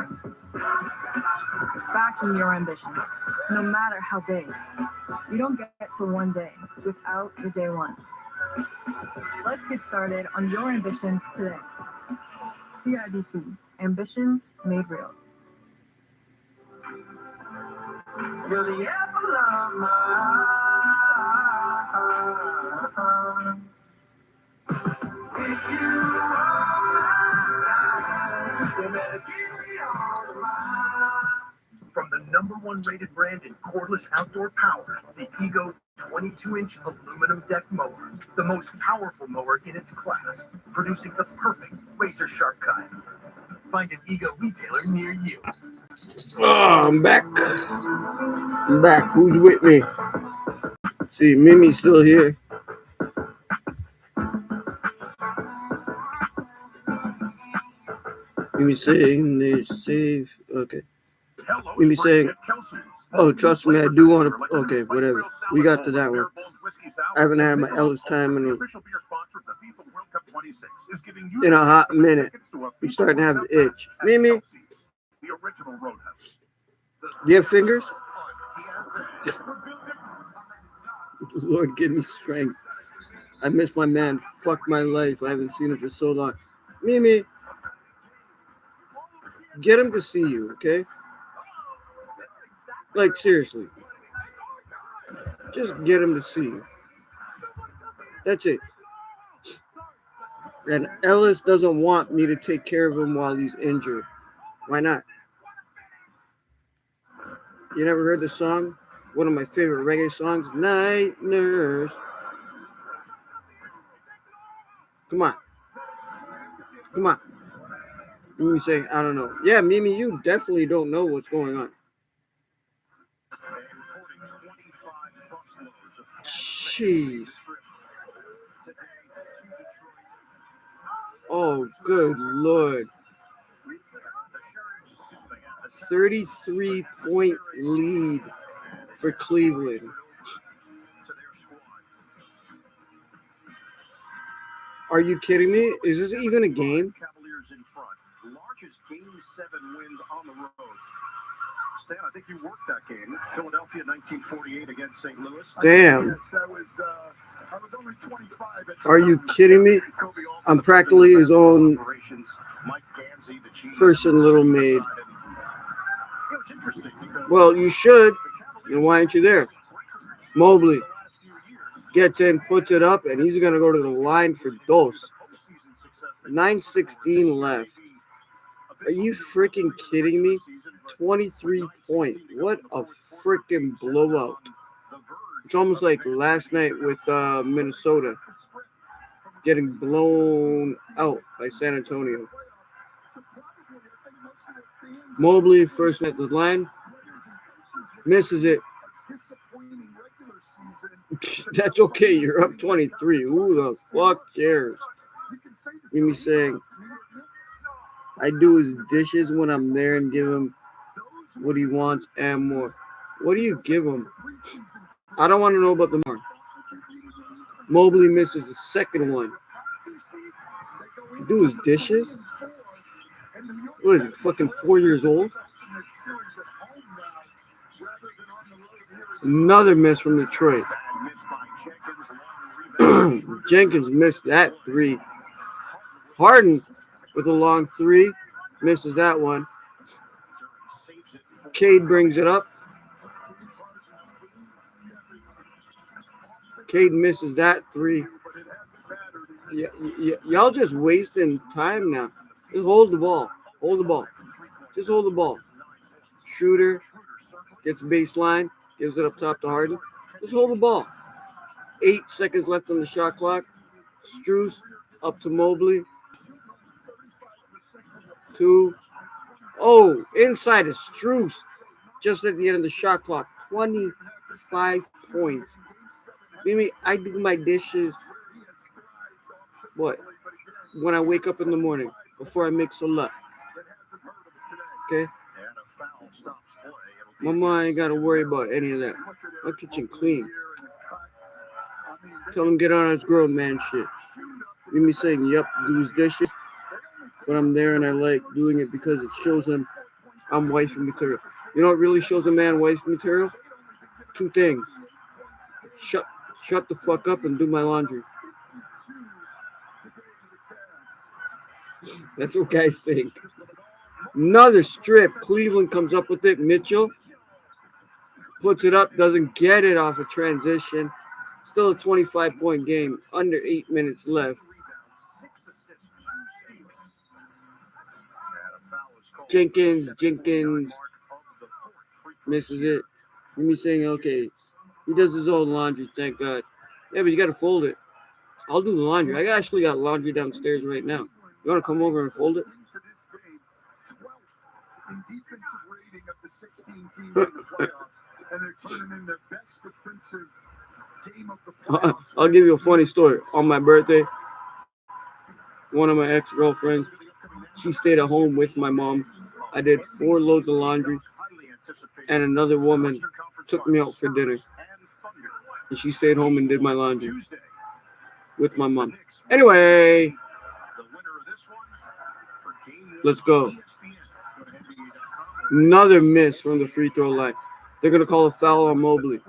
Backing your ambitions, no matter how big. You don't get to one day without the day ones. Let's get started on your ambitions today. CIBC, ambitions made real. You're the apple of my eye. If you you better give me all of mine. From the #1 rated brand in cordless outdoor power, the Ego 22-inch aluminum deck mower, the most powerful mower in its class, producing the perfect razor-sharp cut. Find an Ego retailer near you. Oh, I'm back. I'm back. Who's with me? Let's see, Mimi's still here. Mimi saying they're safe. Okay. Mimi saying, oh, trust me, I do want to. Okay, whatever. We got to that one. I haven't had my Ellis time in a hot minute. I'm starting to have the itch. Mimi, do you have fingers? Lord, give me strength. I miss my man. Fuck my life. I haven't seen him for so long. Mimi, get him to see you, okay? Like, seriously. Just get him to see you. That's it. And Ellis doesn't want me to take care of him while he's injured. Why not? You never heard the song? One of my favorite reggae songs, Night Nurse. Come on. Come on. Mimi saying, I don't know. Yeah, Mimi, you definitely don't know what's going on. Jeez. Oh, good Lord. 33-point lead for Cleveland. Are you kidding me? Is this even a game? Cavaliers in front. Largest Game 7 wins on the road. Stan, I think you worked that game. Philadelphia 1948 against St. Louis. Damn. Yes, I was only 25 at the Are you time. kidding me? I'm practically his own Mike Gansey, the chief. person, little maid. It's interesting because Well, you should. And why aren't you there? Mobley gets in, puts it up, and he's going to go to the line for dos. 9:16 left. Are you freaking kidding me? 23-point. What a freaking blowout. It's almost like last night with Minnesota getting blown out by San Antonio. Mobley first at the line. Misses it. That's okay. You're up 23. Who the fuck cares? Me saying I do his dishes when I'm there and give him what he wants and more. What do you give him? I don't want to know about the more. Mobley misses the second one. Do his dishes? What is he, fucking 4 years old? Another miss from Detroit. Jenkins missed that three. Harden with a long three. Misses that one. Cade brings it up. Cade misses that three. Y'all just wasting time now. Just hold the ball. Hold the ball. Just hold the ball. Schroeder gets baseline. Gives it up top to Harden. Just hold the ball. 8 seconds left on the shot clock. Strus up to Mobley. 2. Oh, inside of Strus. Just at the end of the shot clock. 25 points. Mimi, I do my dishes. What? When I wake up in the morning. Before I mix a lot. Okay? Mama ain't got to worry about any of that. My kitchen clean. Tell him get on his grown man shit. Me saying, yep, do his dishes. But I'm there and I like doing it because it shows him I'm wifey material. You know what really shows a man wifey material? 2 things. Shut the fuck up and do my laundry. That's what guys think. Another strip. Cleveland comes up with it. Mitchell puts it up. Doesn't get it off a transition. Still a 25-point game. Under 8 minutes left. Jenkins misses it. Me saying, okay, he does his own laundry, thank God. Yeah, but you got to fold it. I'll do the laundry. I actually got laundry downstairs right now. You want to come over and fold it? In defensive rating of the 16 teams in the playoffs, and they're turning in their best defensive game of the playoffs. I'll give you a funny story. On my birthday, one of my ex-girlfriends, she stayed at home with my mom. I did 4 loads of laundry, and another woman took me out for dinner. And she stayed home and did my laundry with my mom. Anyway, let's go. Another miss from the free throw line. They're going to call a foul on Mobley.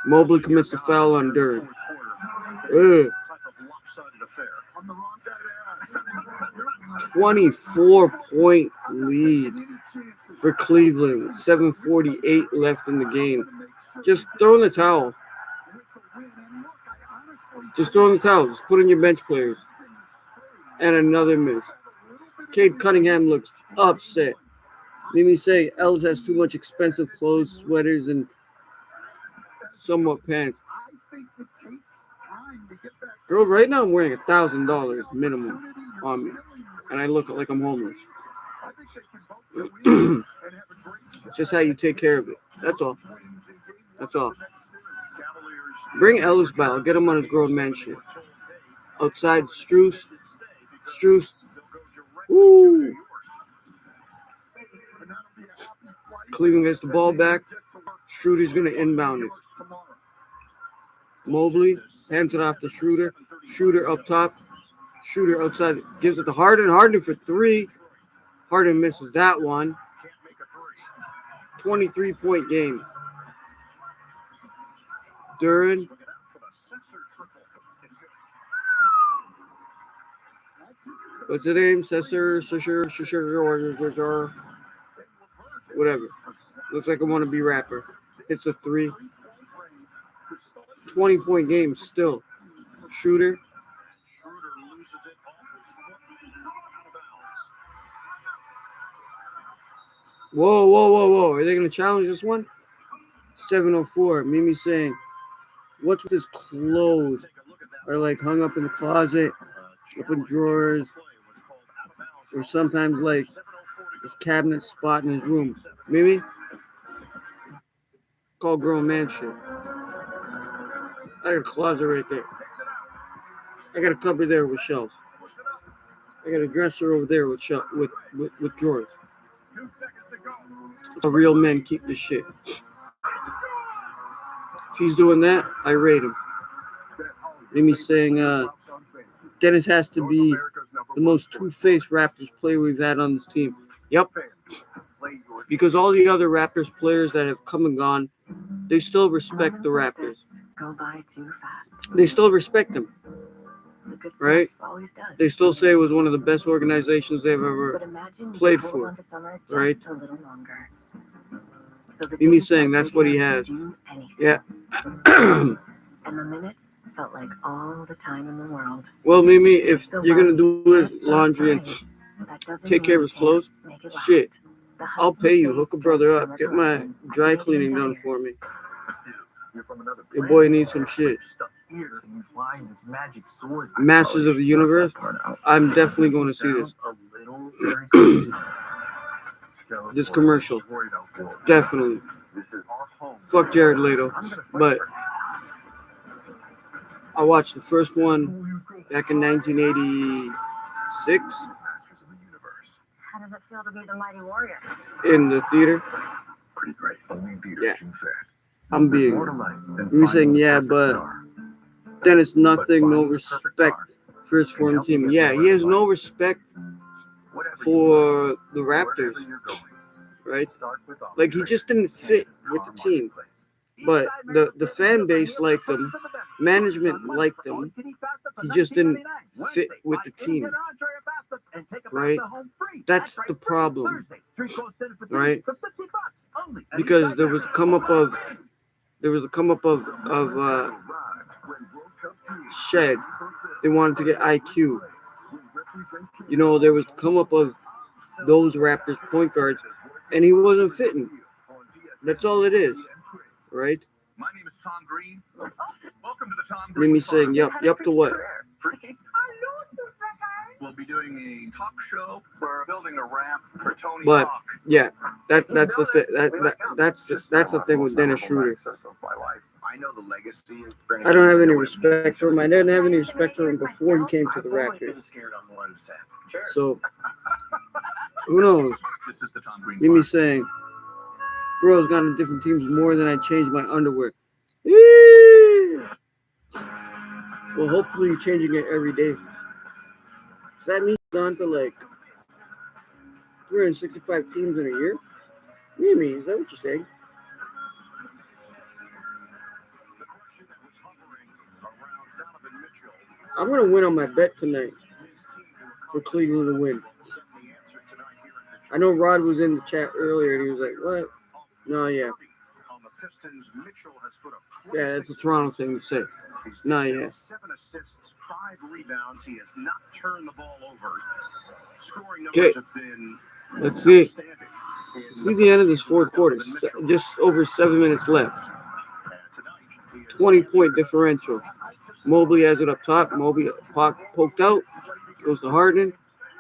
Mobley commits a foul on Durant. 24-point lead for Cleveland. 7:48 left in the game. Just throw in the towel. Just throw in the towel. Just put in your bench players. And another miss. Cade Cunningham looks upset. Mimi say Els has too much expensive clothes, sweaters, and somewhat pants. Girl, right now I'm wearing $1,000 minimum on me. And I look like I'm homeless. It's just how you take care of it. That's all. That's all. Bring Ellis back. I'll get him on his grown man shit. Outside, Struce. Woo! Cleveland gets the ball back. Schroeder's going to inbound it. Mobley hands it off to Schroeder. Schroeder up top. Schroeder outside. Gives it to Harden. Harden for 3. Harden misses that one. 23-point game. Duran. What's the name? Cesar, whatever. Looks like a wannabe rapper. It's a 3. 20-point game still. Shooter. Whoa. Are they going to challenge this one? 7:04. Mimi saying, what's with his clothes? Are like hung up in the closet, up in drawers, or sometimes like his cabinet spot in his room. Mimi? Call grown man shit. I got a closet right there. I got a cupboard there with shelves. I got a dresser over there with drawers. A real men keep this shit. If he's doing that, I rate him. Mimi saying Dennis has to be the most two-faced Raptors player we've had on this team. Yep. Because all the other Raptors players that have come and gone, they still respect the Raptors. Go by too fast. They still respect them. The good stuff right? always does. They still say it was one of the best organizations they've ever But imagine played you hold for, on to summer just right? a little longer. So the Mimi days saying felt that's what like he you has. could do anything. Yeah. And the minutes felt like all the time in the world. Well, Mimi, if So you're while going to you do can't his stop laundry and trying, that doesn't take care of mean his you clothes, can't make it last. shit, The I'll Hudson pay you. Face Hook a Stretch brother Summer up. Get my Collection at dry Canadian cleaning done Tire. for me. You're from another Your planet. boy needs some shit. Stuck here and you flying this magic sword. Masters of the Universe, I'm definitely going to see this. A little very crazy. This commercial. Definitely. This is our home. Fuck Jared Leto. I'm gonna fight But for I watched the first one back in 1986 Masters of the Universe. How does it feel to be the mighty warrior? in the theater. Pretty great. Only Peter Yeah. June 5th. I'm There's being. more to life than You're saying, finding the yeah, perfect but car. then it's But nothing, no finding the perfect respect car for his can foreign help you team. get Yeah, more he has in no life. respect Whatever you for want, the wherever Raptors, you're going, right? start with Like, he just didn't fit with the team. But the fan base liked him, management liked him. He just didn't fit with the team, right? That's the problem, right? Because there was the come up of Shed. They wanted to get IQ. You know, there was the come up of those Raptors point guards, and he wasn't fitting. That's all it is, right? My name is Tom Green. Welcome to the Tom Green. Mimi saying, yup to what? Freaky. We'll be doing a talk show. We're building a ramp for Tony But Hawk. yeah, that's the thing. That's the thing with Dennis Schroeder. I know the legacy of I don't have any respect for him. I didn't have any respect for him before he came to the Raptors. So who knows? This is the Tom Green. Mimi saying, bro's gone to different teams more than I changed my underwear. Eee! Well, hopefully you're changing it every day. So that means he's gone to like 365 teams in a year? Mimi, is that what you're saying? I'm going to win on my bet tonight for Cleveland to win. I know Rod was in the chat earlier and he was like, what? No, yeah. Yeah, that's a Toronto thing to say. No, yeah. 7 assists, 5 rebounds. He has not turned the ball over. Scoring Okay. numbers have been Let's see. outstanding. See the end of this fourth quarter. Just over 7 minutes left. 20-point differential. Mobley has it up top. Mobley poked out. Goes to Harden.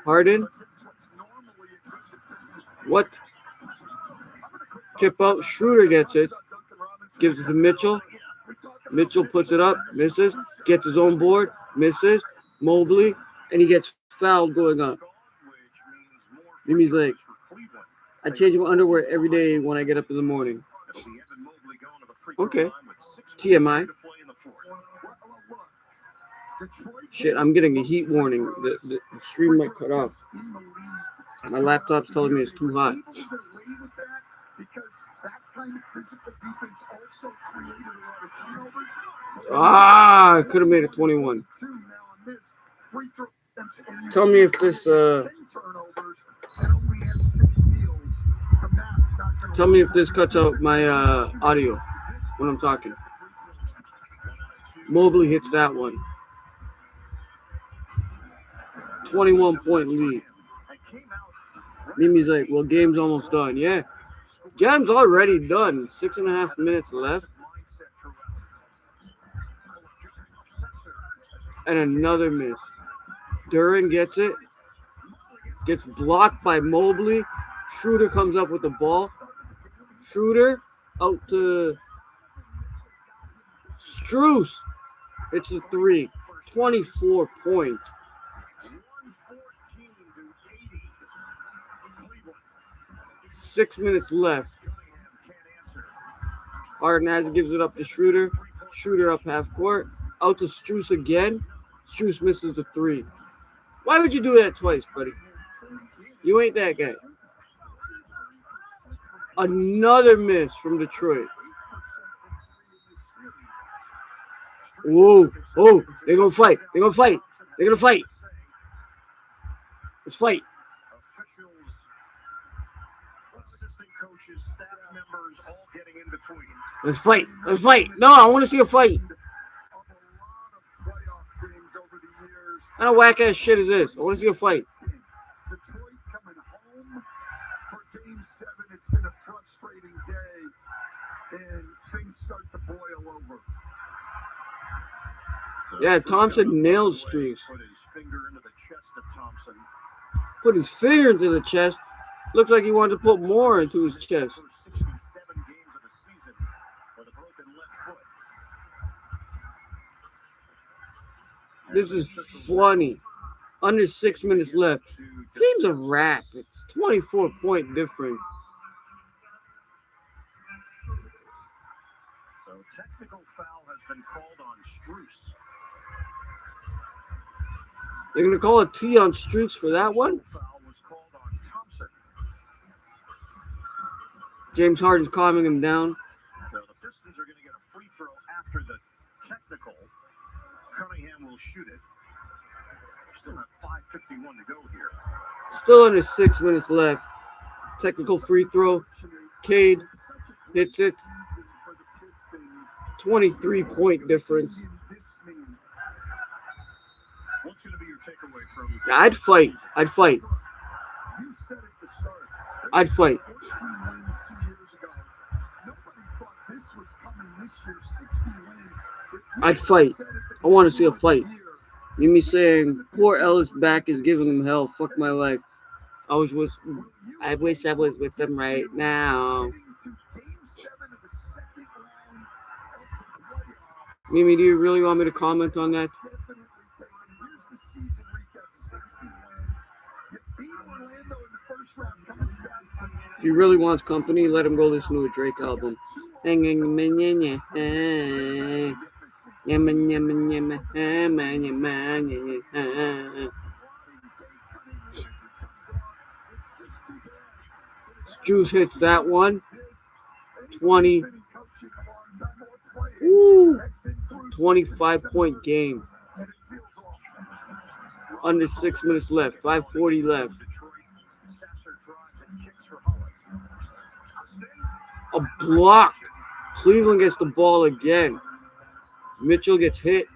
Harden. What? Tip out. Schroeder gets it. Gives it to Mitchell. Mitchell puts it up, misses, gets his own board, misses, Mobley, and he gets fouled going up. Mimi's like, I change my underwear every day when I get up in the morning. Okay. TMI. Shit, I'm getting a heat warning. The stream might cut off. My laptop's telling me it's too hot. Ah, I could have made it 21. Tell me if this cuts out my audio when I'm talking. Mobley hits that one. 21-point lead. Mimi's like, well, game's almost done. Yeah, game's already done. 6.5 minutes left. And another miss. Duran gets it. Gets blocked by Mobley. Schroeder comes up with the ball. Schroeder out to Strus. It's a 3. 24 points. 6 minutes left. Harden gives it up to Schroeder. Schroeder up half court. Out to Strus again. Strus misses the 3. Why would you do that twice, buddy? You ain't that guy. Another miss from Detroit. Whoa. Oh, they're going to fight. They're going to fight. They're going to fight. Let's fight. Let's fight. Let's fight. No, I want to see a fight. What kind of whack-ass shit is this? I want to see a fight. Detroit coming home for Game 7. It's been a frustrating day, and things start to boil over. Yeah, Thompson nailed Strus. Put his finger into the chest. Looks like he wanted to put more into his chest. This is funny. Under 6 minutes left. This game's a wrap. It's 24-point difference. So technical foul has been called on Strus. They're going to call a T on Strus for that one? Foul was called on Thompson. James Harden's calming him down. So the Pistons are going to get a free throw after the technical. Cunningham will shoot it. Still have 5:51 to go here. Still under 6 minutes left. Technical free throw. Cade hits it. 23-point difference. What's going to be your takeaway from? I'd fight. I'd fight. You said it to start. I'd fight. 14 wins 2 years ago. Nobody thought this was coming this year. 60 wins. I'd fight. I want to see a fight. Mimi saying, poor Ellis back is giving him hell. Fuck my life. I wish I was with them right now. Mimi, do you really want me to comment on that? If he really wants company, let him go listen to a Drake album. Strus hits that one. 20. Ooh. 25-point game. Under 6 minutes left. 5:40 left. A block. Cleveland gets the ball again. Mitchell gets hit.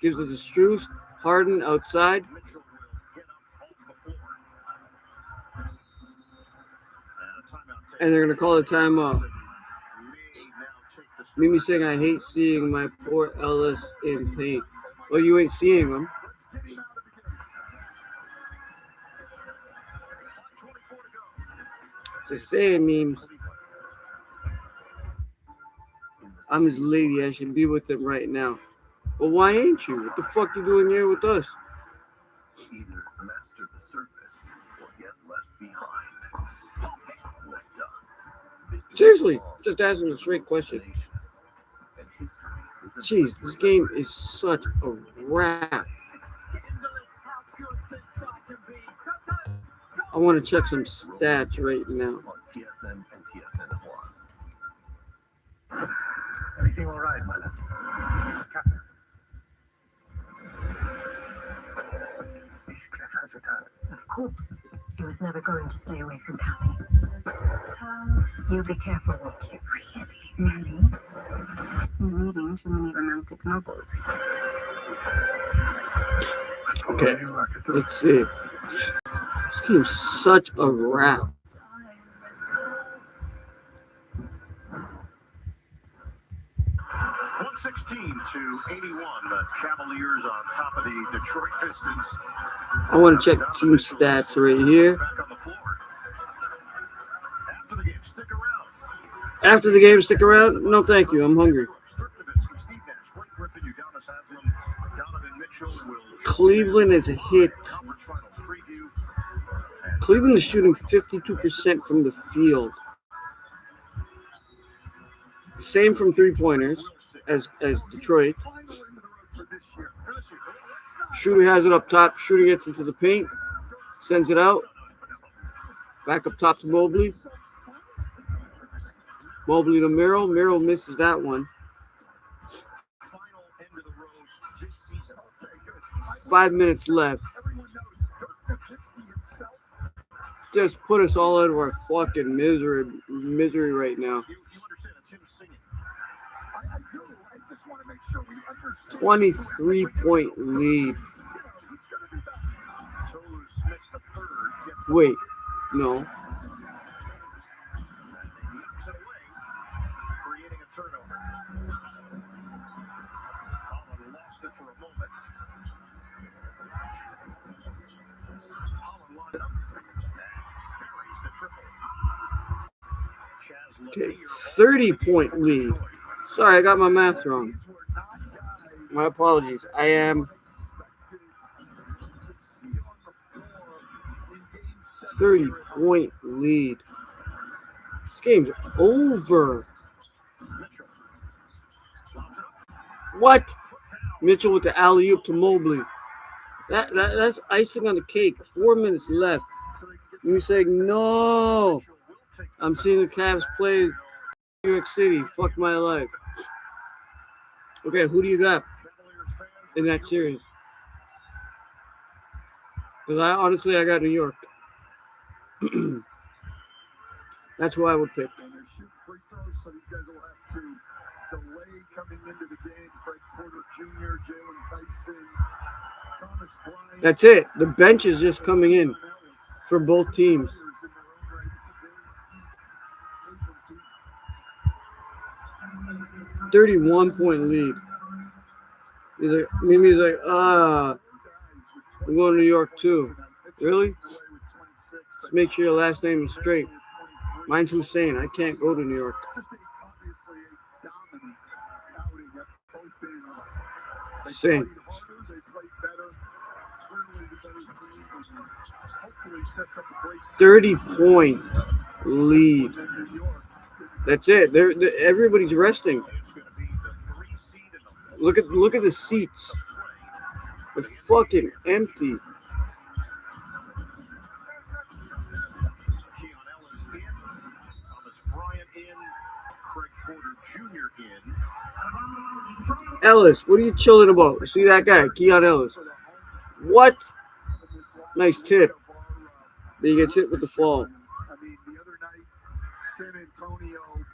Gives it to Strus. Harden outside. And they're going to call a timeout. Mimi saying, I hate seeing my poor Ellis in pain. Well, you ain't seeing him. Just saying, memes. I'm his lady. I should be with him right now. Well, why ain't you? What the fuck you doing here with us? Either master the surface or get left behind. The dust. Seriously, just asking a straight question. Jeez, this game is such a wrap. I want to check some stats right now. TSN and TSN Plus. Everything all right, my love? Captain. These cliff has returned. Of course. He was never going to stay away from Kathy. You be careful what you really. Reading too many romantic novels. Okay, let's see. This game's such a wrap. 116-81. The Cavaliers on top of the Detroit Pistons. I want to check team stats right here. Back on the floor. After the game, stick around. After the game, stick around? No, thank you. I'm hungry. Cleveland is a hit. Cleveland is shooting 52% from the field. Same from three-pointers as Detroit. Shooter has it up top. Shooter gets into the paint. Sends it out. Back up top to Mobley. Mobley to Merrill. Merrill misses that one. 5 minutes left. Just put us all out of our fucking misery right now. 23-point lead. Wait, no. Okay, 30-point lead. Sorry, I got my math wrong. My apologies. I am 30-point lead. This game's over. What? Mitchell with the alley-oop to Mobley. That's icing on the cake. 4 minutes left. You saying no? I'm seeing the Cavs play New York City. Fuck my life. Okay, who do you got in that series? Because I got New York. That's who I would pick. So these guys will have to delay coming into the game. Craig Porter Jr., Jalen Tyson, Thomas Bryant. That's it. The bench is just coming in for both teams. 31-point lead. Mimi's like, we're going to New York too. Really? Just make sure your last name is straight. Mine's Hussein. I can't go to New York. Hussein. 30-point lead. That's it. They're everybody's resting. Look at the seats. They're fucking empty. Ellis, what are you chilling about? See that guy, Keon Ellis. What? Nice tip. But he gets hit with the fall.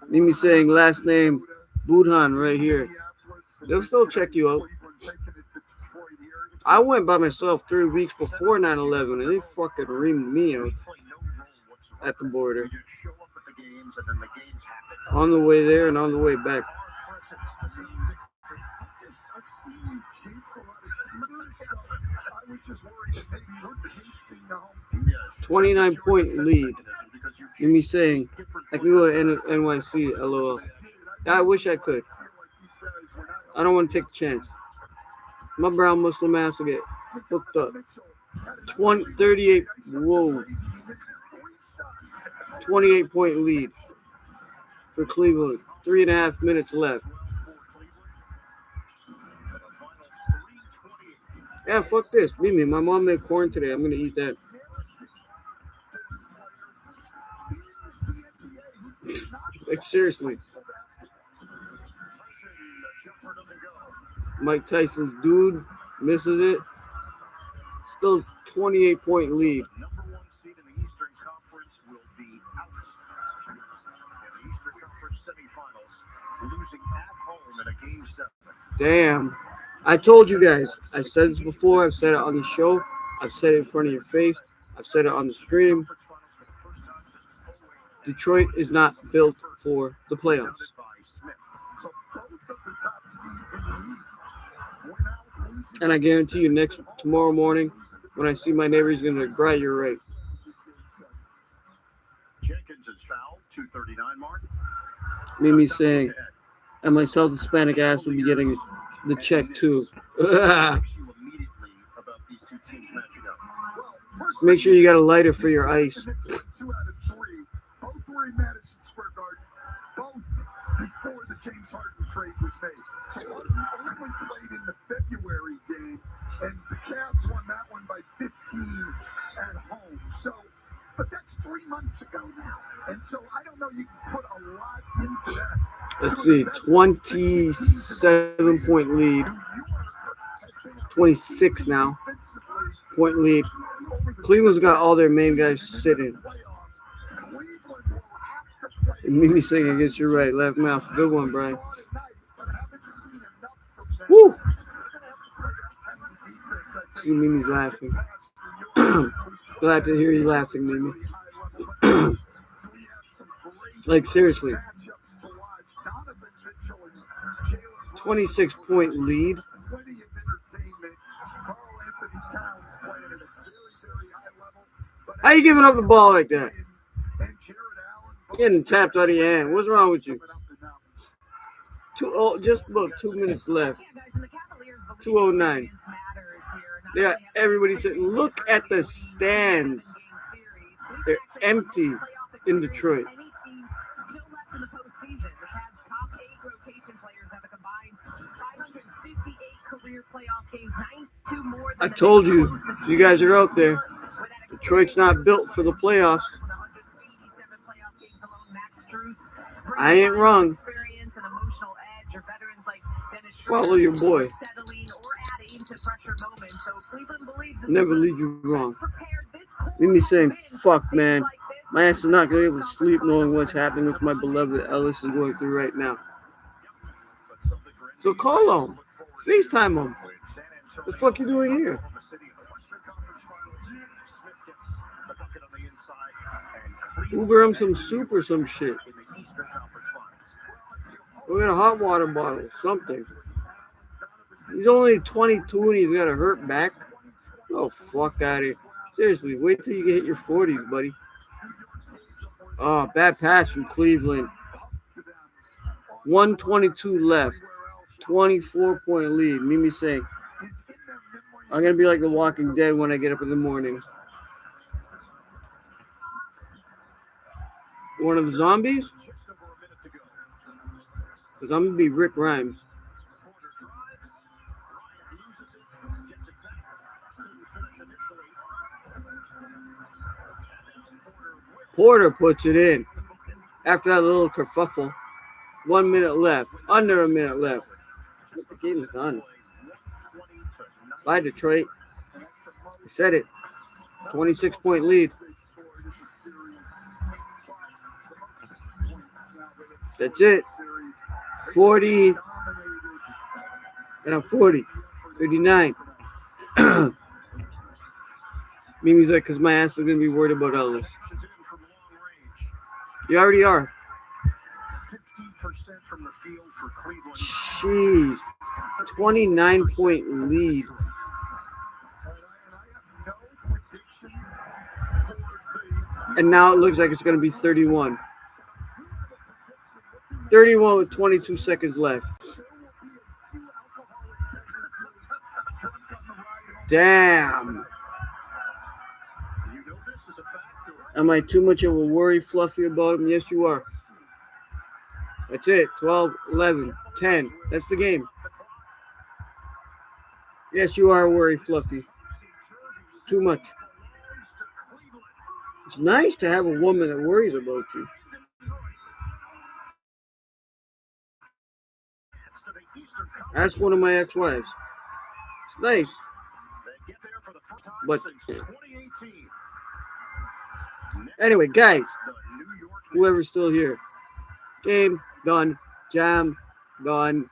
Mimi saying last name Budhan right here. They'll still check you out. I went by myself 3 weeks before 9/11 and they fucking reamed me out at the border. On the way there and on the way back. 29-point lead. Mimi saying I can go to NYC, LOL. I wish I could. I don't want to take the chance. My brown Muslim ass will get hooked up. 38. Whoa. 28-point lead for Cleveland. 3.5 minutes left. Yeah, fuck this. Mimi, my mom made corn today. I'm going to eat that. Like, seriously. Mike Tyson's dude misses it. Still 28-point lead. Damn. I told you guys. I've said this before. I've said it on the show. I've said it in front of your face. I've said it on the stream. Detroit is not built for the playoffs. And I guarantee you tomorrow morning, when I see my neighbor, he's going to be like, Brian, you're right. Mimi saying, and my South Hispanic ass will be getting the check too. Make sure you got a lighter for your ice. 2 out of 3. Both were in Madison Square Garden. Both before the James Harden trade was made. So Harden only played in the February game, and the Cavs won that one by 15 at home. So, but that's 3 months ago now. And so I don't know, you can put a lot into that. Let's see, 27-point lead. 26 now. Point lead. Cleveland's got all their main guys sitting. And Mimi saying, I guess you're right. Left mouth. Good one, Brian. Woo! See Mimi's laughing. Glad to hear you laughing, Mimi. Like, seriously. 26-point lead. How you giving up the ball like that? Getting tapped out of your hand. What's wrong with you? Just about 2 minutes left. 2:09. Yeah, everybody said, look at the stands. They're empty in Detroit. I told you, you guys are out there. Detroit's not built for the playoffs. I ain't wrong. Follow your boy. Never lead you wrong. Mimi saying, fuck, man. My ass is not going to be able to sleep knowing what's happening with my beloved Ellis is going through right now. So call him. FaceTime him. The fuck you doing here? Uber him some soup or some shit. Or get a hot water bottle, something. He's only 22 and he's got a hurt back. Oh, fuck out of here. Seriously, wait till you hit your 40s, buddy. Oh, bad pass from Cleveland. 1:22 left. 24-point lead. Mimi saying, I'm going to be like the Walking Dead when I get up in the morning. One of the zombies? Because I'm going to be Rick Grimes. Porter puts it in. After that little kerfuffle. 1 minute left. Under a minute left. The game is done. Bye, Detroit. I said it. 26-point lead. That's it. 40. And I'm 40. 39. Mimi's like, because my ass is going to be worried about Ellis. You already are. Jeez. 29-point lead. And now it looks like it's going to be 31. 31 with 22 seconds left. Damn. Am I too much of a worry fluffy about him? Yes, you are. That's it. 12, 11, 10. That's the game. Yes, you are worry fluffy. Too much. It's nice to have a woman that worries about you. Ask one of my ex-wives. It's nice. But anyway, guys, whoever's still here, game done, jam done.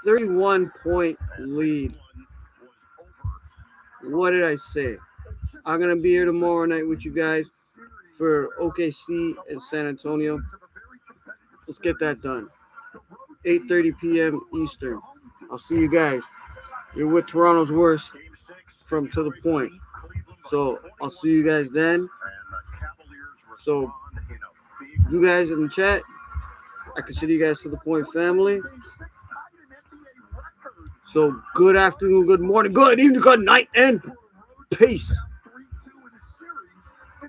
31-point lead. What did I say? I'm going to be here tomorrow night with you guys for OKC and San Antonio. Let's get that done. 8:30 p.m. Eastern. I'll see you guys. You're with Toronto's Worst from To The Point. So I'll see you guys then. So you guys in the chat, I consider you guys To The Point family. So good afternoon, good morning, good evening, good night, and peace.